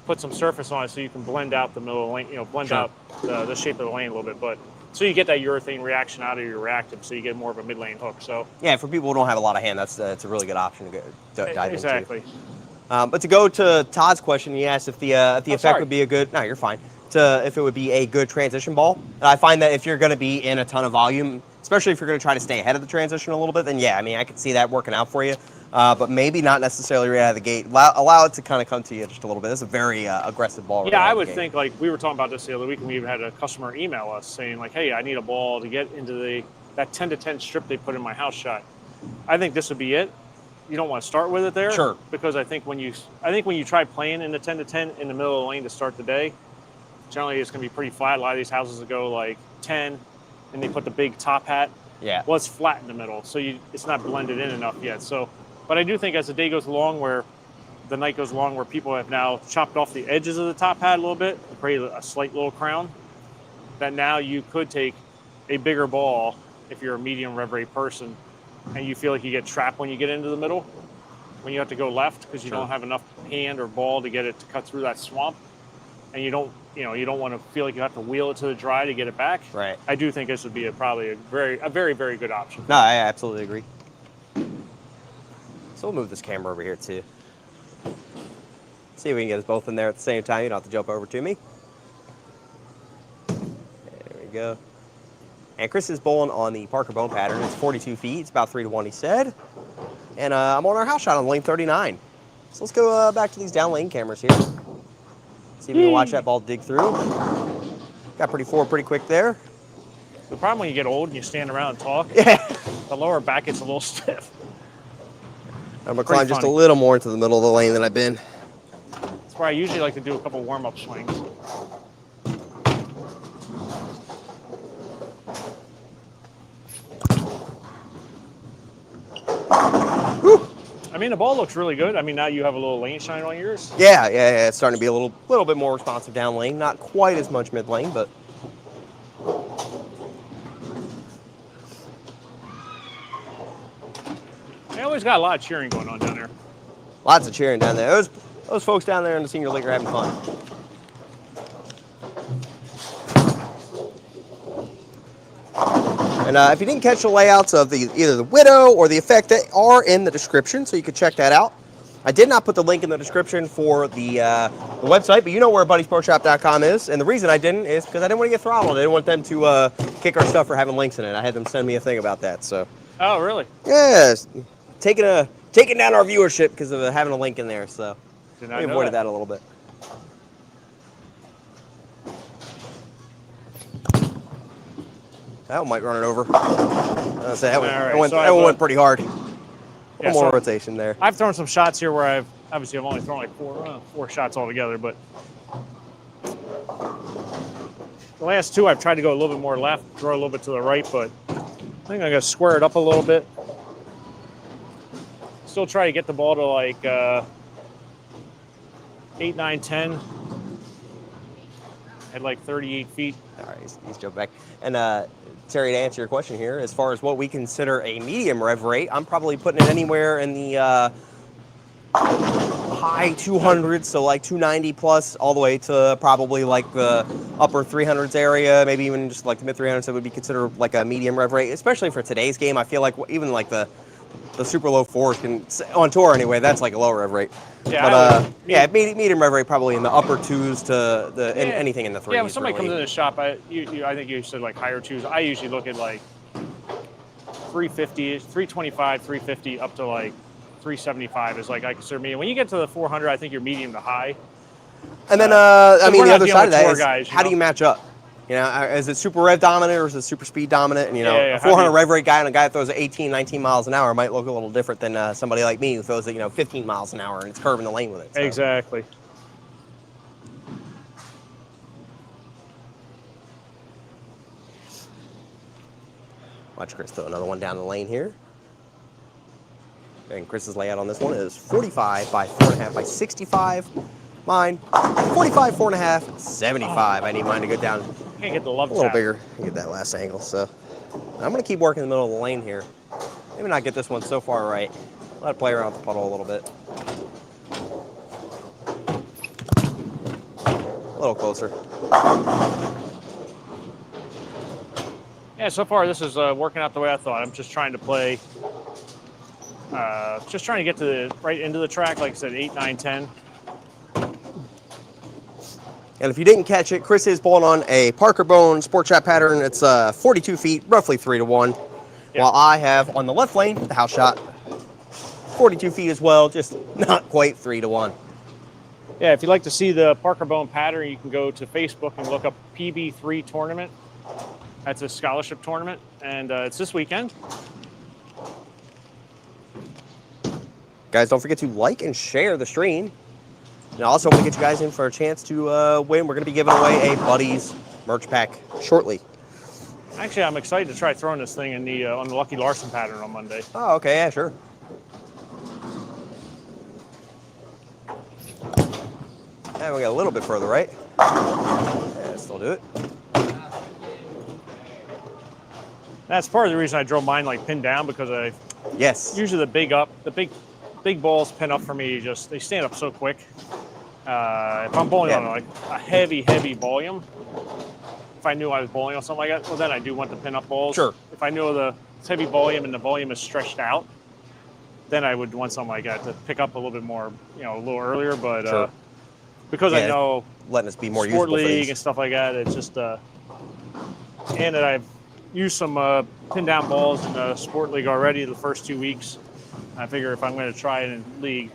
put some surface on it so you can blend out the middle of the lane, blend out the shape of the lane a little bit. But so you get that urethane reaction out of your reactive, so you get more of a mid-lane hook. So yeah, for people who don't have a lot of hand, that's a really good option to dive exactly. into. But to go to Todd's question, he asked if the effect would be a good. No, you're fine. If it would be a good transition ball. And I find that if you're going to be in a ton of volume, especially if you're going to try to stay ahead of the transition a little bit, then yeah, I mean I could see that working out for you. But maybe not necessarily right out of the gate. Allow it to kind of come to you just a little bit. It's a very aggressive ball. Yeah, I would think, like we were talking about this the other week, and we even had a customer email us saying, like, hey, I need a ball to get into that 10 to 10 strip they put in my house shot. I think this would be it. You don't want to start with it there. Sure. Because I think when you try playing in the 10 to 10 in the middle of the lane to start the day, generally it's going to be pretty flat. A lot of these houses will go like 10, and they put the big top hat. Yeah. Well, it's flat in the middle, so it's not blended in enough yet. So. But I do think as the day goes along, the night goes along, where people have now chopped off the edges of the top hat a little bit to create a slight little crown, that now you could take a bigger ball if you're a medium rev rate person and you feel like you get trapped when you get into the middle, when you have to go left because you don't have enough hand or ball to get it to cut through that swamp, and you don't want to feel like you have to wheel it to the dry to get it back. Right. I do think this would be probably a very, very good option. No, I absolutely agree. So we'll move this camera over here too. See if we can get us both in there at the same time. You don't have to jump over to me. There we go. And Chris is bowling on the Parker bone pattern. It's 42 feet. It's about 3 to 1, he said. And I'm on our house shot on lane 39. So let's go back to these down lane cameras here. See if we can watch that ball dig through. Got pretty forward pretty quick there. The problem when you get old and you stand around and talk, the lower back gets a little stiff. I'm going to climb just a little more into the middle of the lane than I've been. That's where I usually like to do a couple warm-up swings. Whew. I mean, the ball looks really good. I mean, now you have a little lane shine on yours. Yeah. It's starting to be a little bit more responsive down lane. Not quite as much mid lane, but. They always got a lot of cheering going on down there. Lots of cheering down there. Those folks down there in the senior league are having fun. And if you didn't catch the layouts of either the Widow or the Effect, they are in the description, so you can check that out. I did not put the link in the description for the website, but you know where BuddiesProShop.com is. And the reason I didn't is because I didn't want to get throttled. I didn't want them to kick our stuff for having links in it. I had them send me a thing about that. So. Oh, really? Yes. Taking down our viewership because of having a link in there, so we avoided that a little bit. That one might run it over. That one went pretty hard. One more rotation there. I've thrown some shots here where I've only thrown like four shots altogether, but the last two I've tried to go a little bit more left, throw a little bit to the right, but I think I'm gonna square it up a little bit. Still try to get the ball to like 8, 9, 10 at like 38 feet. All right, he's jumped back. And Terry, to answer your question here, as far as what we consider a medium rev rate, I'm probably putting it anywhere in the high 200s, so like 290 plus, all the way to probably like the upper 300s area, maybe even just like the mid 300s. That would be considered like a medium rev rate, especially for today's game. I feel like even like the super low fours can, on tour anyway, that's like a low rev rate. Yeah, But yeah, medium rev rate probably in the upper twos to anything in the threes. Yeah, when somebody really. comes in the shop, I think you said like higher twos. I usually look at like 350, 325, 350 up to like 375 is like I consider medium. When you get to the 400, I think you're medium to high. And then I mean the other side of that is guys, how do you match up? You know, is it super rev dominant or is it super speed dominant? And you know, Yeah, a 400 rev rate guy and a guy that throws at 18, 19 miles an hour might look a little different than somebody like me who throws at 15 miles an hour and it's curving the lane with it. So. Exactly. Watch Chris throw another one down the lane here. And Chris's layout on this one is 45 by 4.5 by 65. Mine, 45, 4.5, 75. I need mine to go down Can't get the love a little tap. bigger. Get that last angle. So I'm going to keep working in the middle of the lane here. Maybe not get this one so far right. Let it play around with the puddle a little bit. A little closer. Yeah, so far this is working out the way I thought. I'm just trying to play, just trying to get to the right into the track, like I said, 8, 9, 10. And if you didn't catch it, Chris is bowling on a Parker Bone Sport Shot pattern. It's 42 feet, roughly 3 to 1. Yep. While I have on the left lane, the house shot, 42 feet as well, just not quite 3 to 1. Yeah, if you'd like to see the Parker Bone pattern, you can go to Facebook and look up PB3 tournament. That's a scholarship tournament, and it's this weekend. Guys, don't forget to like and share the stream. And I also want to get you guys in for a chance to win. We're going to be giving away a Buddies merch pack shortly. Actually, I'm excited to try throwing this thing in the on the Lucky Larson pattern on Monday. Oh, okay, yeah, sure. And we got a little bit further right. Yeah, still do it. That's part of the reason I drove mine like pinned down, because Yes. usually the big balls pin up for me. Just they stand up so quick. If I'm bowling on like a heavy volume, if I knew I was bowling on something like that, well then I do want the pin up balls. Sure. If I know it's heavy volume and the volume is stretched out, then I would want something like that to pick up a little bit more, a little earlier. But sure. Because I know letting us be more Sport usable League and stuff like that, it's just and that I've used some pin down balls in the Sport League already the first 2 weeks. I figure if I'm going to try it in League,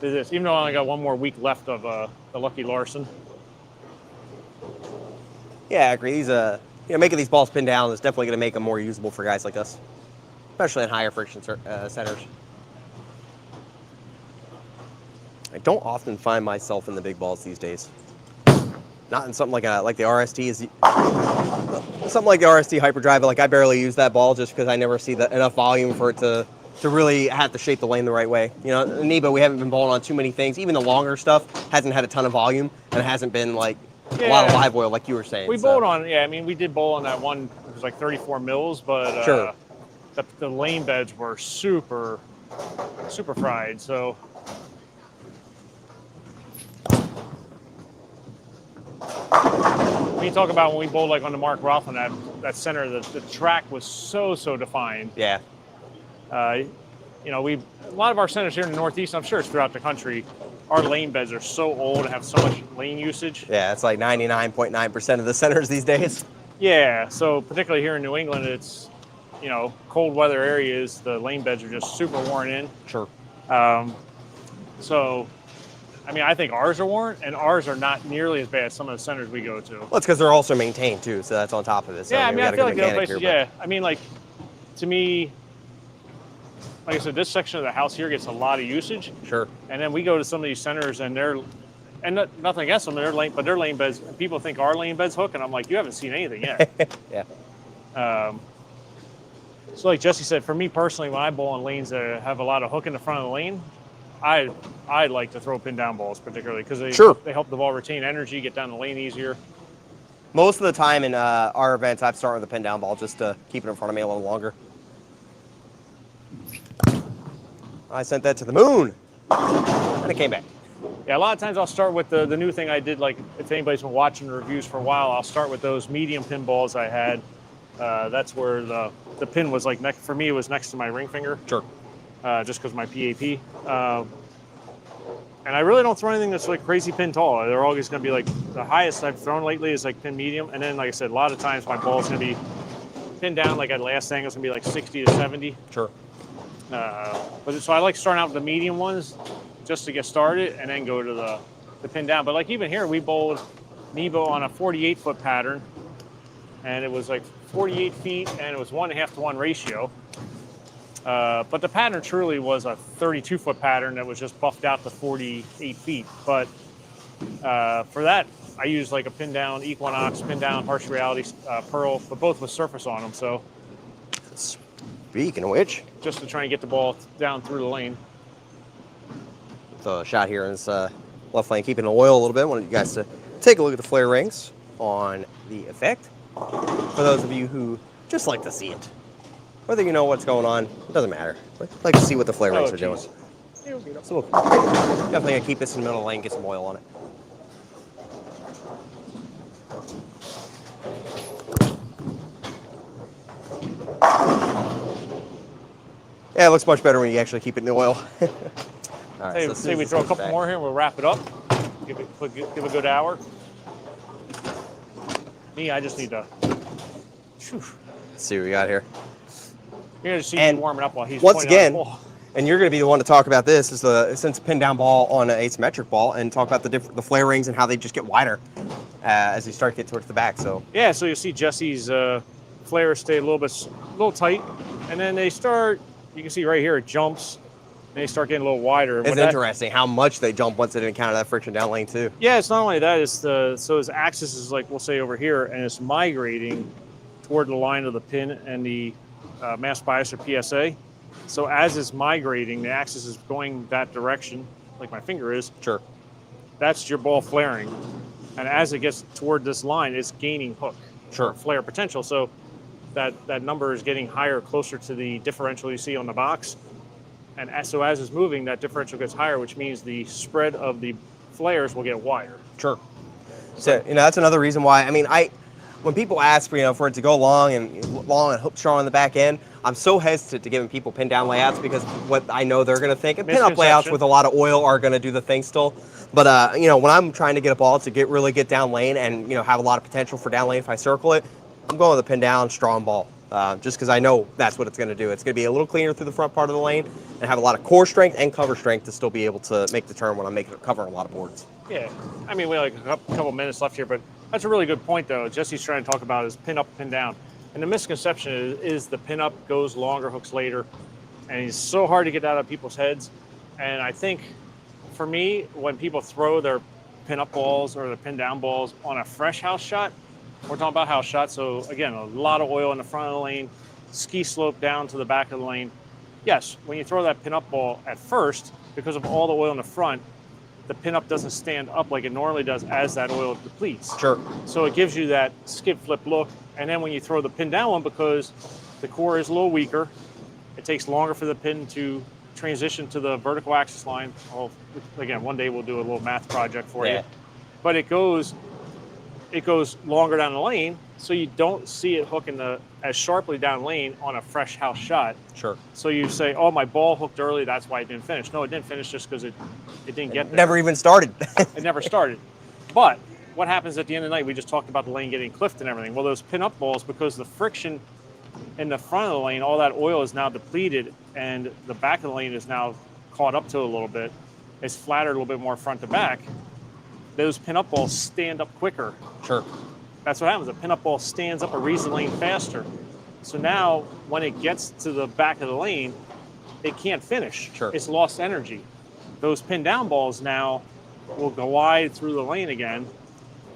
do this, even though I only got one more week left of the Lucky Larson. Yeah, I agree. These, making these balls pin down is definitely going to make them more usable for guys like us, especially in higher friction centers. I don't often find myself in the big balls these days. Not in something like the RST something like the RST Hyperdrive. Like I barely use that ball just because I never see enough volume for it to really have to shape the lane the right way. Neba, we haven't been bowling on too many things. Even the longer stuff hasn't had a ton of volume and it hasn't been like a lot of live oil, like you were saying. We bowled on, we did bowl on that one. It was like 34 mils, but sure. The lane beds were super fried. So. When you talk about when we bowled like on the Mark Rothman, that center, the track was so defined. Yeah. A lot of our centers here in the Northeast, I'm sure it's throughout the country, our lane beds are so old and have so much lane usage. Yeah, it's like 99.9% of the centers these days. Yeah, so particularly here in New England, it's, cold weather areas, the lane beds are just super worn in. Sure. I think ours are worn, and ours are not nearly as bad as some of the centers we go to. Well, it's because they're also maintained, too, so that's on top of it. So, yeah, I feel like the other places, here, to me, like I said, this section of the house here gets a lot of usage. Sure. And then we go to some of these centers, and nothing against them, their lane beds, people think our lane beds hook, and I'm like, you haven't seen anything yet. Yeah. So like Jesse said, for me personally, when I bowl on lanes that have a lot of hook in the front of the lane, I like to throw pin down balls particularly because they help the ball retain energy, get down the lane easier. Most of the time in our events, I've started with a pin down ball just to keep it in front of me a little longer. I sent that to the moon, and it came back. Yeah, a lot of times I'll start with the new thing I did, like if anybody's been watching the reviews for a while, I'll start with those medium pin balls I had. That's where the pin was like, for me, it was next to my ring finger. Sure. Just because of my PAP. And I really don't throw anything that's like crazy pin tall. They're always going to be like, the highest I've thrown lately is like pin medium. And then, like I said, a lot of times my ball's going to be pinned down, like at last angle, it's going to be like 60 to 70. Sure. But so I like starting out with the medium ones just to get started and then go to the pin down. But like even here, we bowled Nebo on a 48-foot pattern, and it was like 48 feet, and it was 1.5 to 1 ratio. But the pattern truly was a 32-foot pattern that was just buffed out to 48 feet. But for that, I used like a pin down Equinox, pin down Harsh Reality Pearl, but both with surface on them. So speaking of which, just to try and get the ball down through the lane. The shot here is left lane, keeping the oil a little bit. I wanted you guys to take a look at the flare rings on the effect. For those of you who just like to see it, whether you know what's going on, it doesn't matter. I like to see what the flare rings are doing. So we'll definitely gonna keep this in the middle of the lane, get some oil on it. Yeah, it looks much better when you actually keep it in the oil. All right, say we throw a couple more here and we'll wrap it up. Give a good hour. Me, I just need to. Whew. Let's see what we got here. You're gonna see me warming up while he's once again, the ball. And you're going to be the one to talk about this is since pin down ball on an asymmetric ball, and talk about the flare rings and how they just get wider as you start to get towards the back. So yeah, so you see Jesse's flares stay a little tight, and then they start. You can see right here it jumps, and they start getting a little wider. It's interesting how much they jump once they encounter that friction down lane too. Yeah, it's not only that. It's so his axis is like we'll say over here, and it's migrating toward the line of the pin and the mass bias or PSA. So as it's migrating, the axis is going that direction, like my finger is. Sure. That's your ball flaring. And as it gets toward this line, it's gaining hook. Sure. Flare potential. So that number is getting higher, closer to the differential you see on the box. And so as it's moving, that differential gets higher, which means the spread of the flares will get wider. Sure. So that's another reason why, when people ask for it to go long and hook strong on the back end, I'm so hesitant to giving people pin down layouts because what I know they're going to think. And pin up layouts with a lot of oil are going to do the thing still. But when I'm trying to get a ball to really get down lane and have a lot of potential for down lane if I circle it, I'm going with a pin down strong ball. Just because I know that's what it's going to do. It's going to be a little cleaner through the front part of the lane and have a lot of core strength and cover strength to still be able to make the turn when I'm covering a lot of boards. Yeah, we have like a couple minutes left here, but that's a really good point, though. Jesse's trying to talk about is pin up, pin down. And the misconception is the pin up goes longer, hooks later. And it's so hard to get out of people's heads. And I think, for me, when people throw their pin up balls or their pin down balls on a fresh house shot, we're talking about house shots. So, again, a lot of oil in the front of the lane, ski slope down to the back of the lane. Yes, when you throw that pin up ball at first, because of all the oil in the front, the pin-up doesn't stand up like it normally does as that oil depletes. Sure. So it gives you that skid flip look. And then when you throw the pin down one, because the core is a little weaker, it takes longer for the pin to transition to the vertical axis line. Well, again, one day we'll do a little math project for you. But it goes longer down the lane, so you don't see it hooking as sharply down lane on a fresh house shot. Sure. So you say, oh, my ball hooked early, that's why it didn't finish. No, it didn't finish just because it didn't get there. Never even started. It never started. But what happens at the end of the night? We just talked about the lane getting cliffed and everything. Well, those pin-up balls, because the friction in the front of the lane, all that oil is now depleted, and the back of the lane is now caught up to it a little bit. It's flattered a little bit more front to back. Those pin-up balls stand up quicker. Sure. That's what happens. The pin-up ball stands up a reason lane faster. So now, when it gets to the back of the lane, it can't finish. Sure. It's lost energy. Those pin down balls now will glide through the lane again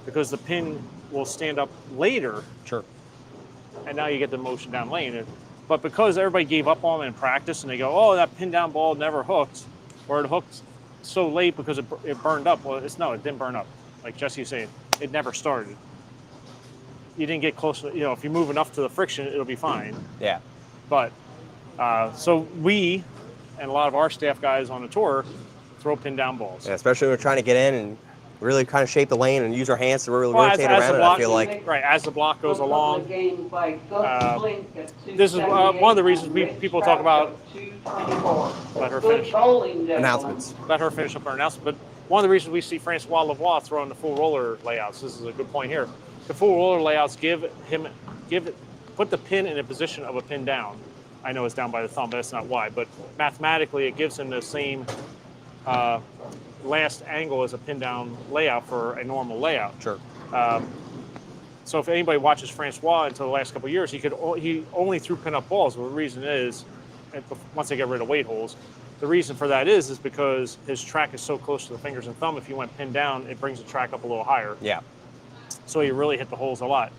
because the pin will stand up later. Sure. And now you get the motion down lane. But because everybody gave up on them in practice and they go, oh, that pin down ball never hooked, or it hooked so late because it burned up. Well, it didn't burn up. Like Jesse's saying, it never started. you didn't get close. You know, if you move enough to the friction, it'll be fine. Yeah. But so we and a lot of our staff guys on the tour throw pin down balls. Yeah, especially when we're trying to get in and really kind of shape the lane and use our hands to really Well, rotate as around the it. block, I feel like right as the block goes along. This is one of the reasons people talk about. Let her finish. Announcements. Let her finish up her announcement. But one of the reasons we see Francois Lavoie throwing the full roller layouts. This is a good point here. The full roller layouts put the pin in a position of a pin down. I know it's down by the thumb, but that's not why. But mathematically, it gives him the same last angle as a pin down layout for a normal layout. Sure. So if anybody watches Francois until the last couple of years, he only threw pin up balls. Well, the reason is, once they get rid of weight holes, the reason for that is because his track is so close to the fingers and thumb. If you went pin down, it brings the track up a little higher. Yeah. So you really hit the holes a lot.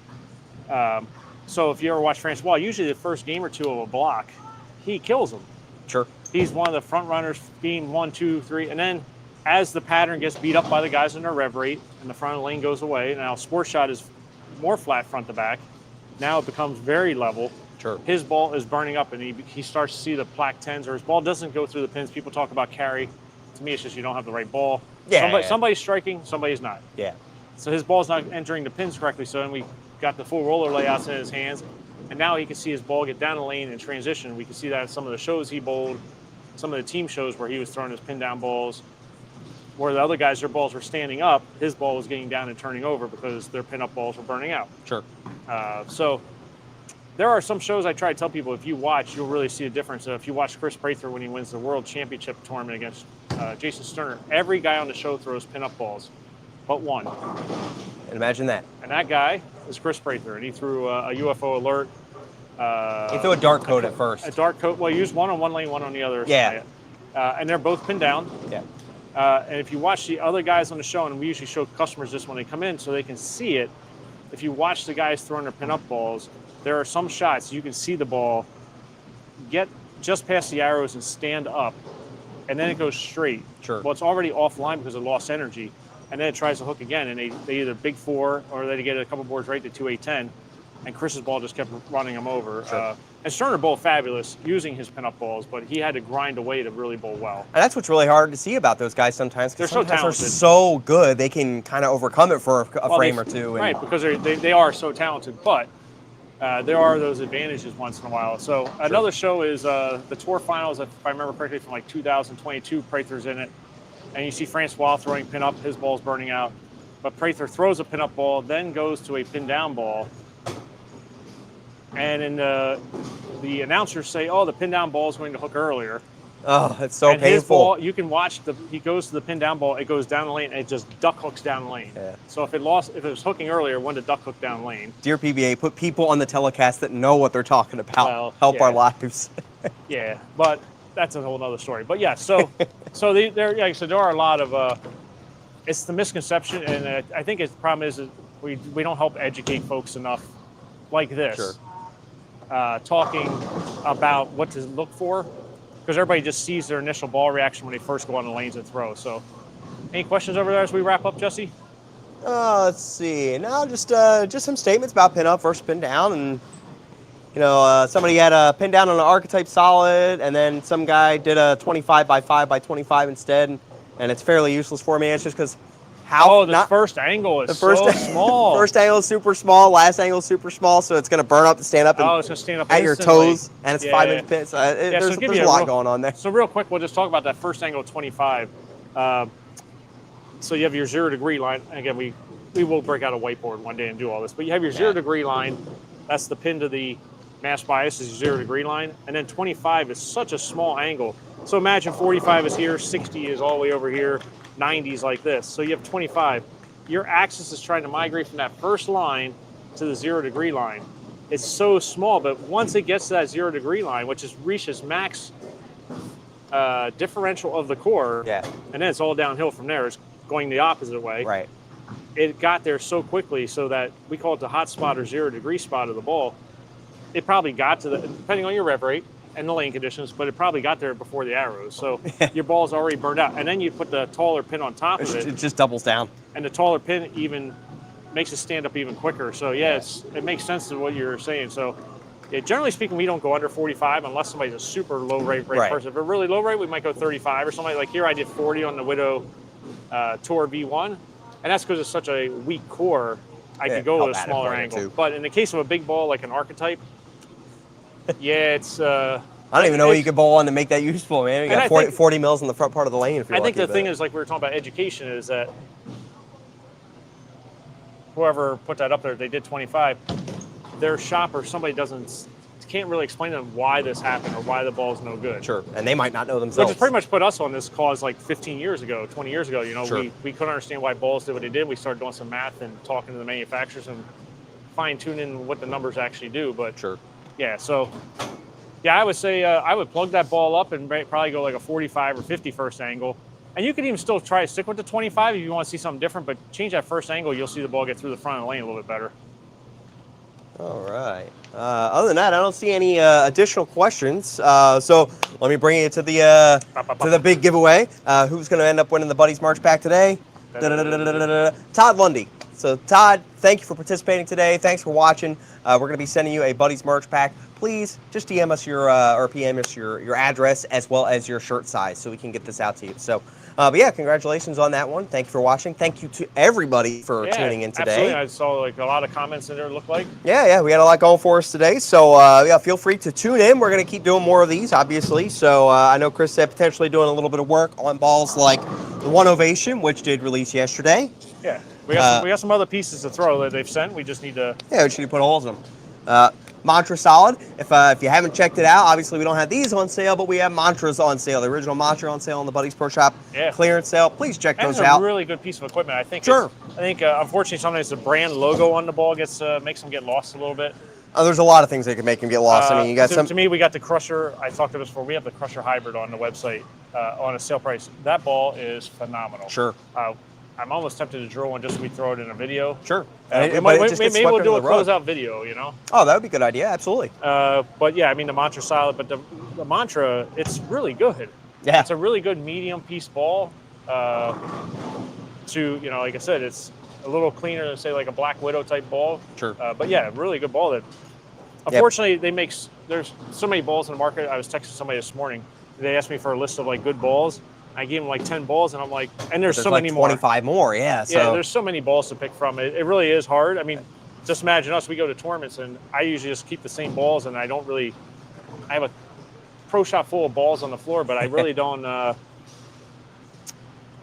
So if you ever watch Francois, usually the first game or two of a block, he kills them. Sure. He's one of the front runners, game 1, 2, 3, and then as the pattern gets beat up by the guys in their rev rate and the front of the lane goes away, now Sport Shot is more flat front to back. Now it becomes very level. Sure. His ball is burning up and he starts to see the plaque 10s, or his ball doesn't go through the pins. People talk about carry. To me, it's just you don't have the right ball. Yeah. Somebody's striking, somebody's not. Yeah. So his ball's not entering the pins correctly. So then we got the full roller layouts in his hands, and now he can see his ball get down the lane and transition. We can see that in some of the shows he bowled, some of the team shows where he was throwing his pin down balls, where the other guys, their balls were standing up, his ball was getting down and turning over because their pin up balls were burning out. Sure. So there are some shows I try to tell people, if you watch, you'll really see a difference. If you watch Chris Prather when he wins the World Championship tournament against Jason Sterner, every guy on the show throws pin up balls, but one. And imagine that. And that guy is Chris Prather, and he threw a UFO alert. He threw a dark coat at first. A dark coat. Well, he used one on one lane, one on the other. Yeah. And they're both pinned down. Yeah. And if you watch the other guys on the show, and we usually show customers this when they come in so they can see it, if you watch the guys throwing their pin-up balls, there are some shots you can see the ball get just past the arrows and stand up, and then it goes straight. Sure. Well, it's already offline because it lost energy, and then it tries to hook again, and they either big four or they get a couple boards right to 2-8-10, and Chris's ball just kept running him over. Sure. And Sterner bowled fabulous using his pin-up balls, but he had to grind away to really bowl well. And that's what's really hard to see about those guys sometimes. They're so talented. They're so good, they can kind of overcome it for a frame or two. Right, because they are so talented, but there are those advantages once in a while. So another show is the Tour Finals, if I remember correctly, from like 2022. Prather's in it, and you see Francois throwing pin-up, his ball's burning out. But Prather throws a pin-up ball, then goes to a pin-down ball. And in the announcers say, "Oh, the pin down ball is going to hook earlier." Oh, it's so painful. His ball, you can watch he goes to the pin down ball, it goes down the lane, and it just duck hooks down the lane. Yeah. So if it was hooking earlier, when did duck hook down the lane? Dear PBA, put people on the telecast that know what they're talking about. Well, help yeah. our lives. Yeah, but that's a whole other story. But yeah, so there are a lot of it's the misconception, and I think the problem is we don't help educate folks enough like this. Sure. Talking about what to look for, because everybody just sees their initial ball reaction when they first go on the lanes and throw. So, any questions over there as we wrap up, Jesse? Let's see. No, just some statements about pin up versus pin down, and somebody had a pin down on an archetype solid, and then some guy did a 25 by 5 by 25 instead, and it's fairly useless for me. It's just because first angle is so small. First angle is super small. Last angle is super small, so it's going to burn up to stand up. It's going to stand up at instantly. Your toes, and it's 5-inch pins. There's a lot going on there. So real quick, we'll just talk about that first angle 25. So you have your 0 degree line. Again, we will break out a whiteboard one day and do all this. But you have your 0 degree line. That's the pin to the mass bias is your 0 degree line, and then 25 is such a small angle. So imagine 45 is here, 60 is all the way over here. 90s like this. So you have 25. Your axis is trying to migrate from that first line to the 0 degree line. It's so small, but once it gets to that 0 degree line, which reaches max differential of the core, and then it's all downhill from there. It's going the opposite way. Right. It got there so quickly so that we call it the hot spot or 0 degree spot of the ball. It probably got to depending on your rev rate and the lane conditions, but it probably got there before the arrows. So your ball's already burned out. And then you put the taller pin on top of it. It just doubles down. And the taller pin even makes it stand up even quicker. So yeah, it makes sense to what you're saying. So yeah, generally speaking, we don't go under 45 unless somebody's a super low rate person. If we're really low rate, we might go 35 or something. Like here, I did 40 on the Widow Tour V1, and that's because it's such a weak core. I could go with a smaller angle. But in the case of a big ball like an Archetype, yeah, it's. I don't even know what you could bowl on to make that useful, man. You got 40 mils in the front part of the lane. If you're I think the thing is, like we were talking about education, is that whoever put that up there, they did 25. Their shop or somebody can't really explain to them why this happened or why the ball's no good. Sure, and they might not know themselves. Which has pretty much put us on this cause like 15 years ago, 20 years ago. You know, sure. we couldn't understand why balls did what they did. We started doing some math and talking to the manufacturers and fine-tuning what the numbers actually do. But sure, yeah, so yeah, I would say I would plug that ball up and probably go like a 45 or 50 first angle. And you could even still try to stick with the 25 if you want to see something different, but change that first angle, you'll see the ball get through the front of the lane a little bit better. All right. Other than that, I don't see any additional questions. So let me bring you to the big giveaway. Who's going to end up winning the Buddies March Pack today? Todd Lundy. So Todd, thank you for participating today. Thanks for watching. We're going to be sending you a Buddies March Pack. Please just DM us or PM us your address as well as your shirt size so we can get this out to you. So. But yeah, congratulations on that one. Thank you for watching. Thank you to everybody for tuning in today. Absolutely. I saw like a lot of comments in there, it looked like. Yeah, we had a lot going for us today. So yeah, feel free to tune in. We're going to keep doing more of these, obviously. So I know Chris said potentially doing a little bit of work on balls like the One Ovation, which did release yesterday. Yeah, we got some other pieces to throw that they've sent. We just need to. Yeah, we just need to put holes in them. Mantra Solid. If you haven't checked it out, obviously we don't have these on sale, but we have Mantras on sale. The original Mantra on sale on the Buddies Pro Shop clearance sale. Please check those out. It's a really good piece of equipment. I think. Sure. Unfortunately sometimes the brand logo on the ball makes them get lost a little bit. There's a lot of things that can make them get lost. I mean, you got to me, we got the Crusher. I talked to this before. We have the Crusher Hybrid on the website on a sale price. That ball is phenomenal. Sure. I'm almost tempted to drill one just so we throw it in a video. Sure. Maybe we'll do a closeout video, you know? Oh, that would be a good idea. Absolutely. But yeah, I mean, the Mantra Solid, but the Mantra, it's really good. Yeah. It's a really good medium piece ball. Like I said, it's a little cleaner than, say, like a Black Widow type ball. Sure. But yeah, really good ball. That unfortunately, there's so many balls in the market. I was texting somebody this morning. They asked me for a list of like good balls. I gave them like 10 balls, and I'm like, and there's so like many more. 25 more, yeah. So. Yeah, there's so many balls to pick from. It really is hard. I mean, just imagine us. We go to tournaments, and I usually just keep the same balls, and I have a pro shop full of balls on the floor, but I really don't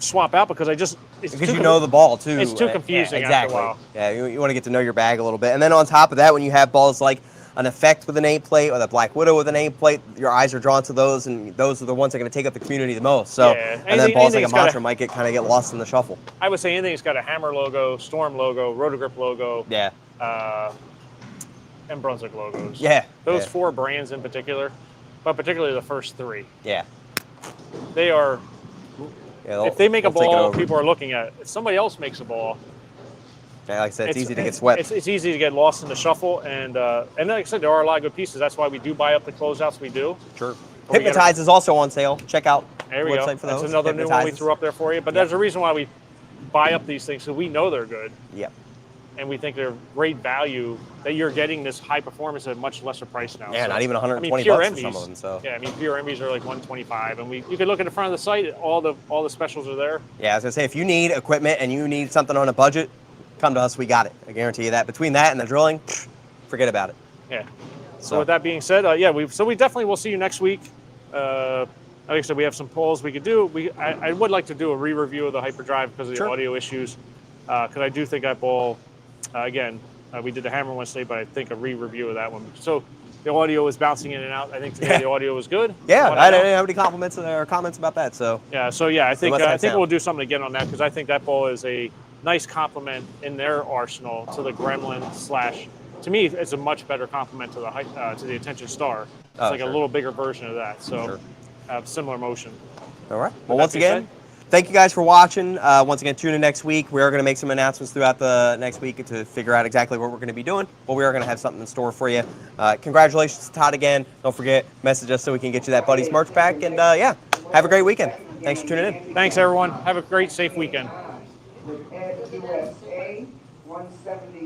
swap out because because you know the ball too. It's too confusing exactly. after a while. Yeah, you want to get to know your bag a little bit, and then on top of that, when you have balls like an Effect with a nameplate or the Black Widow with a nameplate, your eyes are drawn to those, and those are the ones that are going to take up the community the most. So, and then balls like a Mantra might kind of get lost in the shuffle. I would say anything that's got a Hammer logo, Storm logo, Rotogrip logo, and Brunswick logos. Yeah. Those four brands in particular, but particularly the first three. Yeah. They are. Yeah, if they make a ball, people are looking at it. If somebody else makes a ball. Yeah, like I said, it's easy to get swept. It's easy to get lost in the shuffle, and like I said, there are a lot of good pieces. That's why we do buy up the closeouts we do. Sure. Hypnotize is also on sale. Check out the website for those. That's another new one we threw up there for you. But there's a reason why we buy up these things, so we know they're good. Yep. And we think they're great value, that you're getting this high performance at a much lesser price now. Yeah, so, not even 120 bucks for some of them. So. Yeah, I mean, pure Envies are like 125, and you can look at the front of the site. All the specials are there. Yeah, I was gonna say, if you need equipment and you need something on a budget, come to us, we got it. I guarantee you that. Between that and the drilling, forget about it. Yeah. So with that being said, we definitely will see you next week. Like I said, we have some polls we could do. I would like to do a re-review of the Hyperdrive because of the audio issues. Because I do think that ball, we did the Hammer one today, but I think a re-review of that one. So the audio was bouncing in and out. I think today the audio was good. Yeah, I didn't have any compliments or comments about that. So I think we'll do something again on that because I think that ball is a nice complement in their arsenal to the Gremlin / to me, it's a much better complement to the Attention Star. It's a little bigger version of that. So similar motion. All right. Well, once again, thank you guys for watching. Once again, tune in next week. We are going to make some announcements throughout the next week to figure out exactly what we're going to be doing. But we are going to have something in store for you. Congratulations to Todd again. Don't forget, message us so we can get you that Buddies merch pack. And have a great weekend. Thanks for tuning in. Thanks, everyone. Have a great, safe weekend. USA 17. 70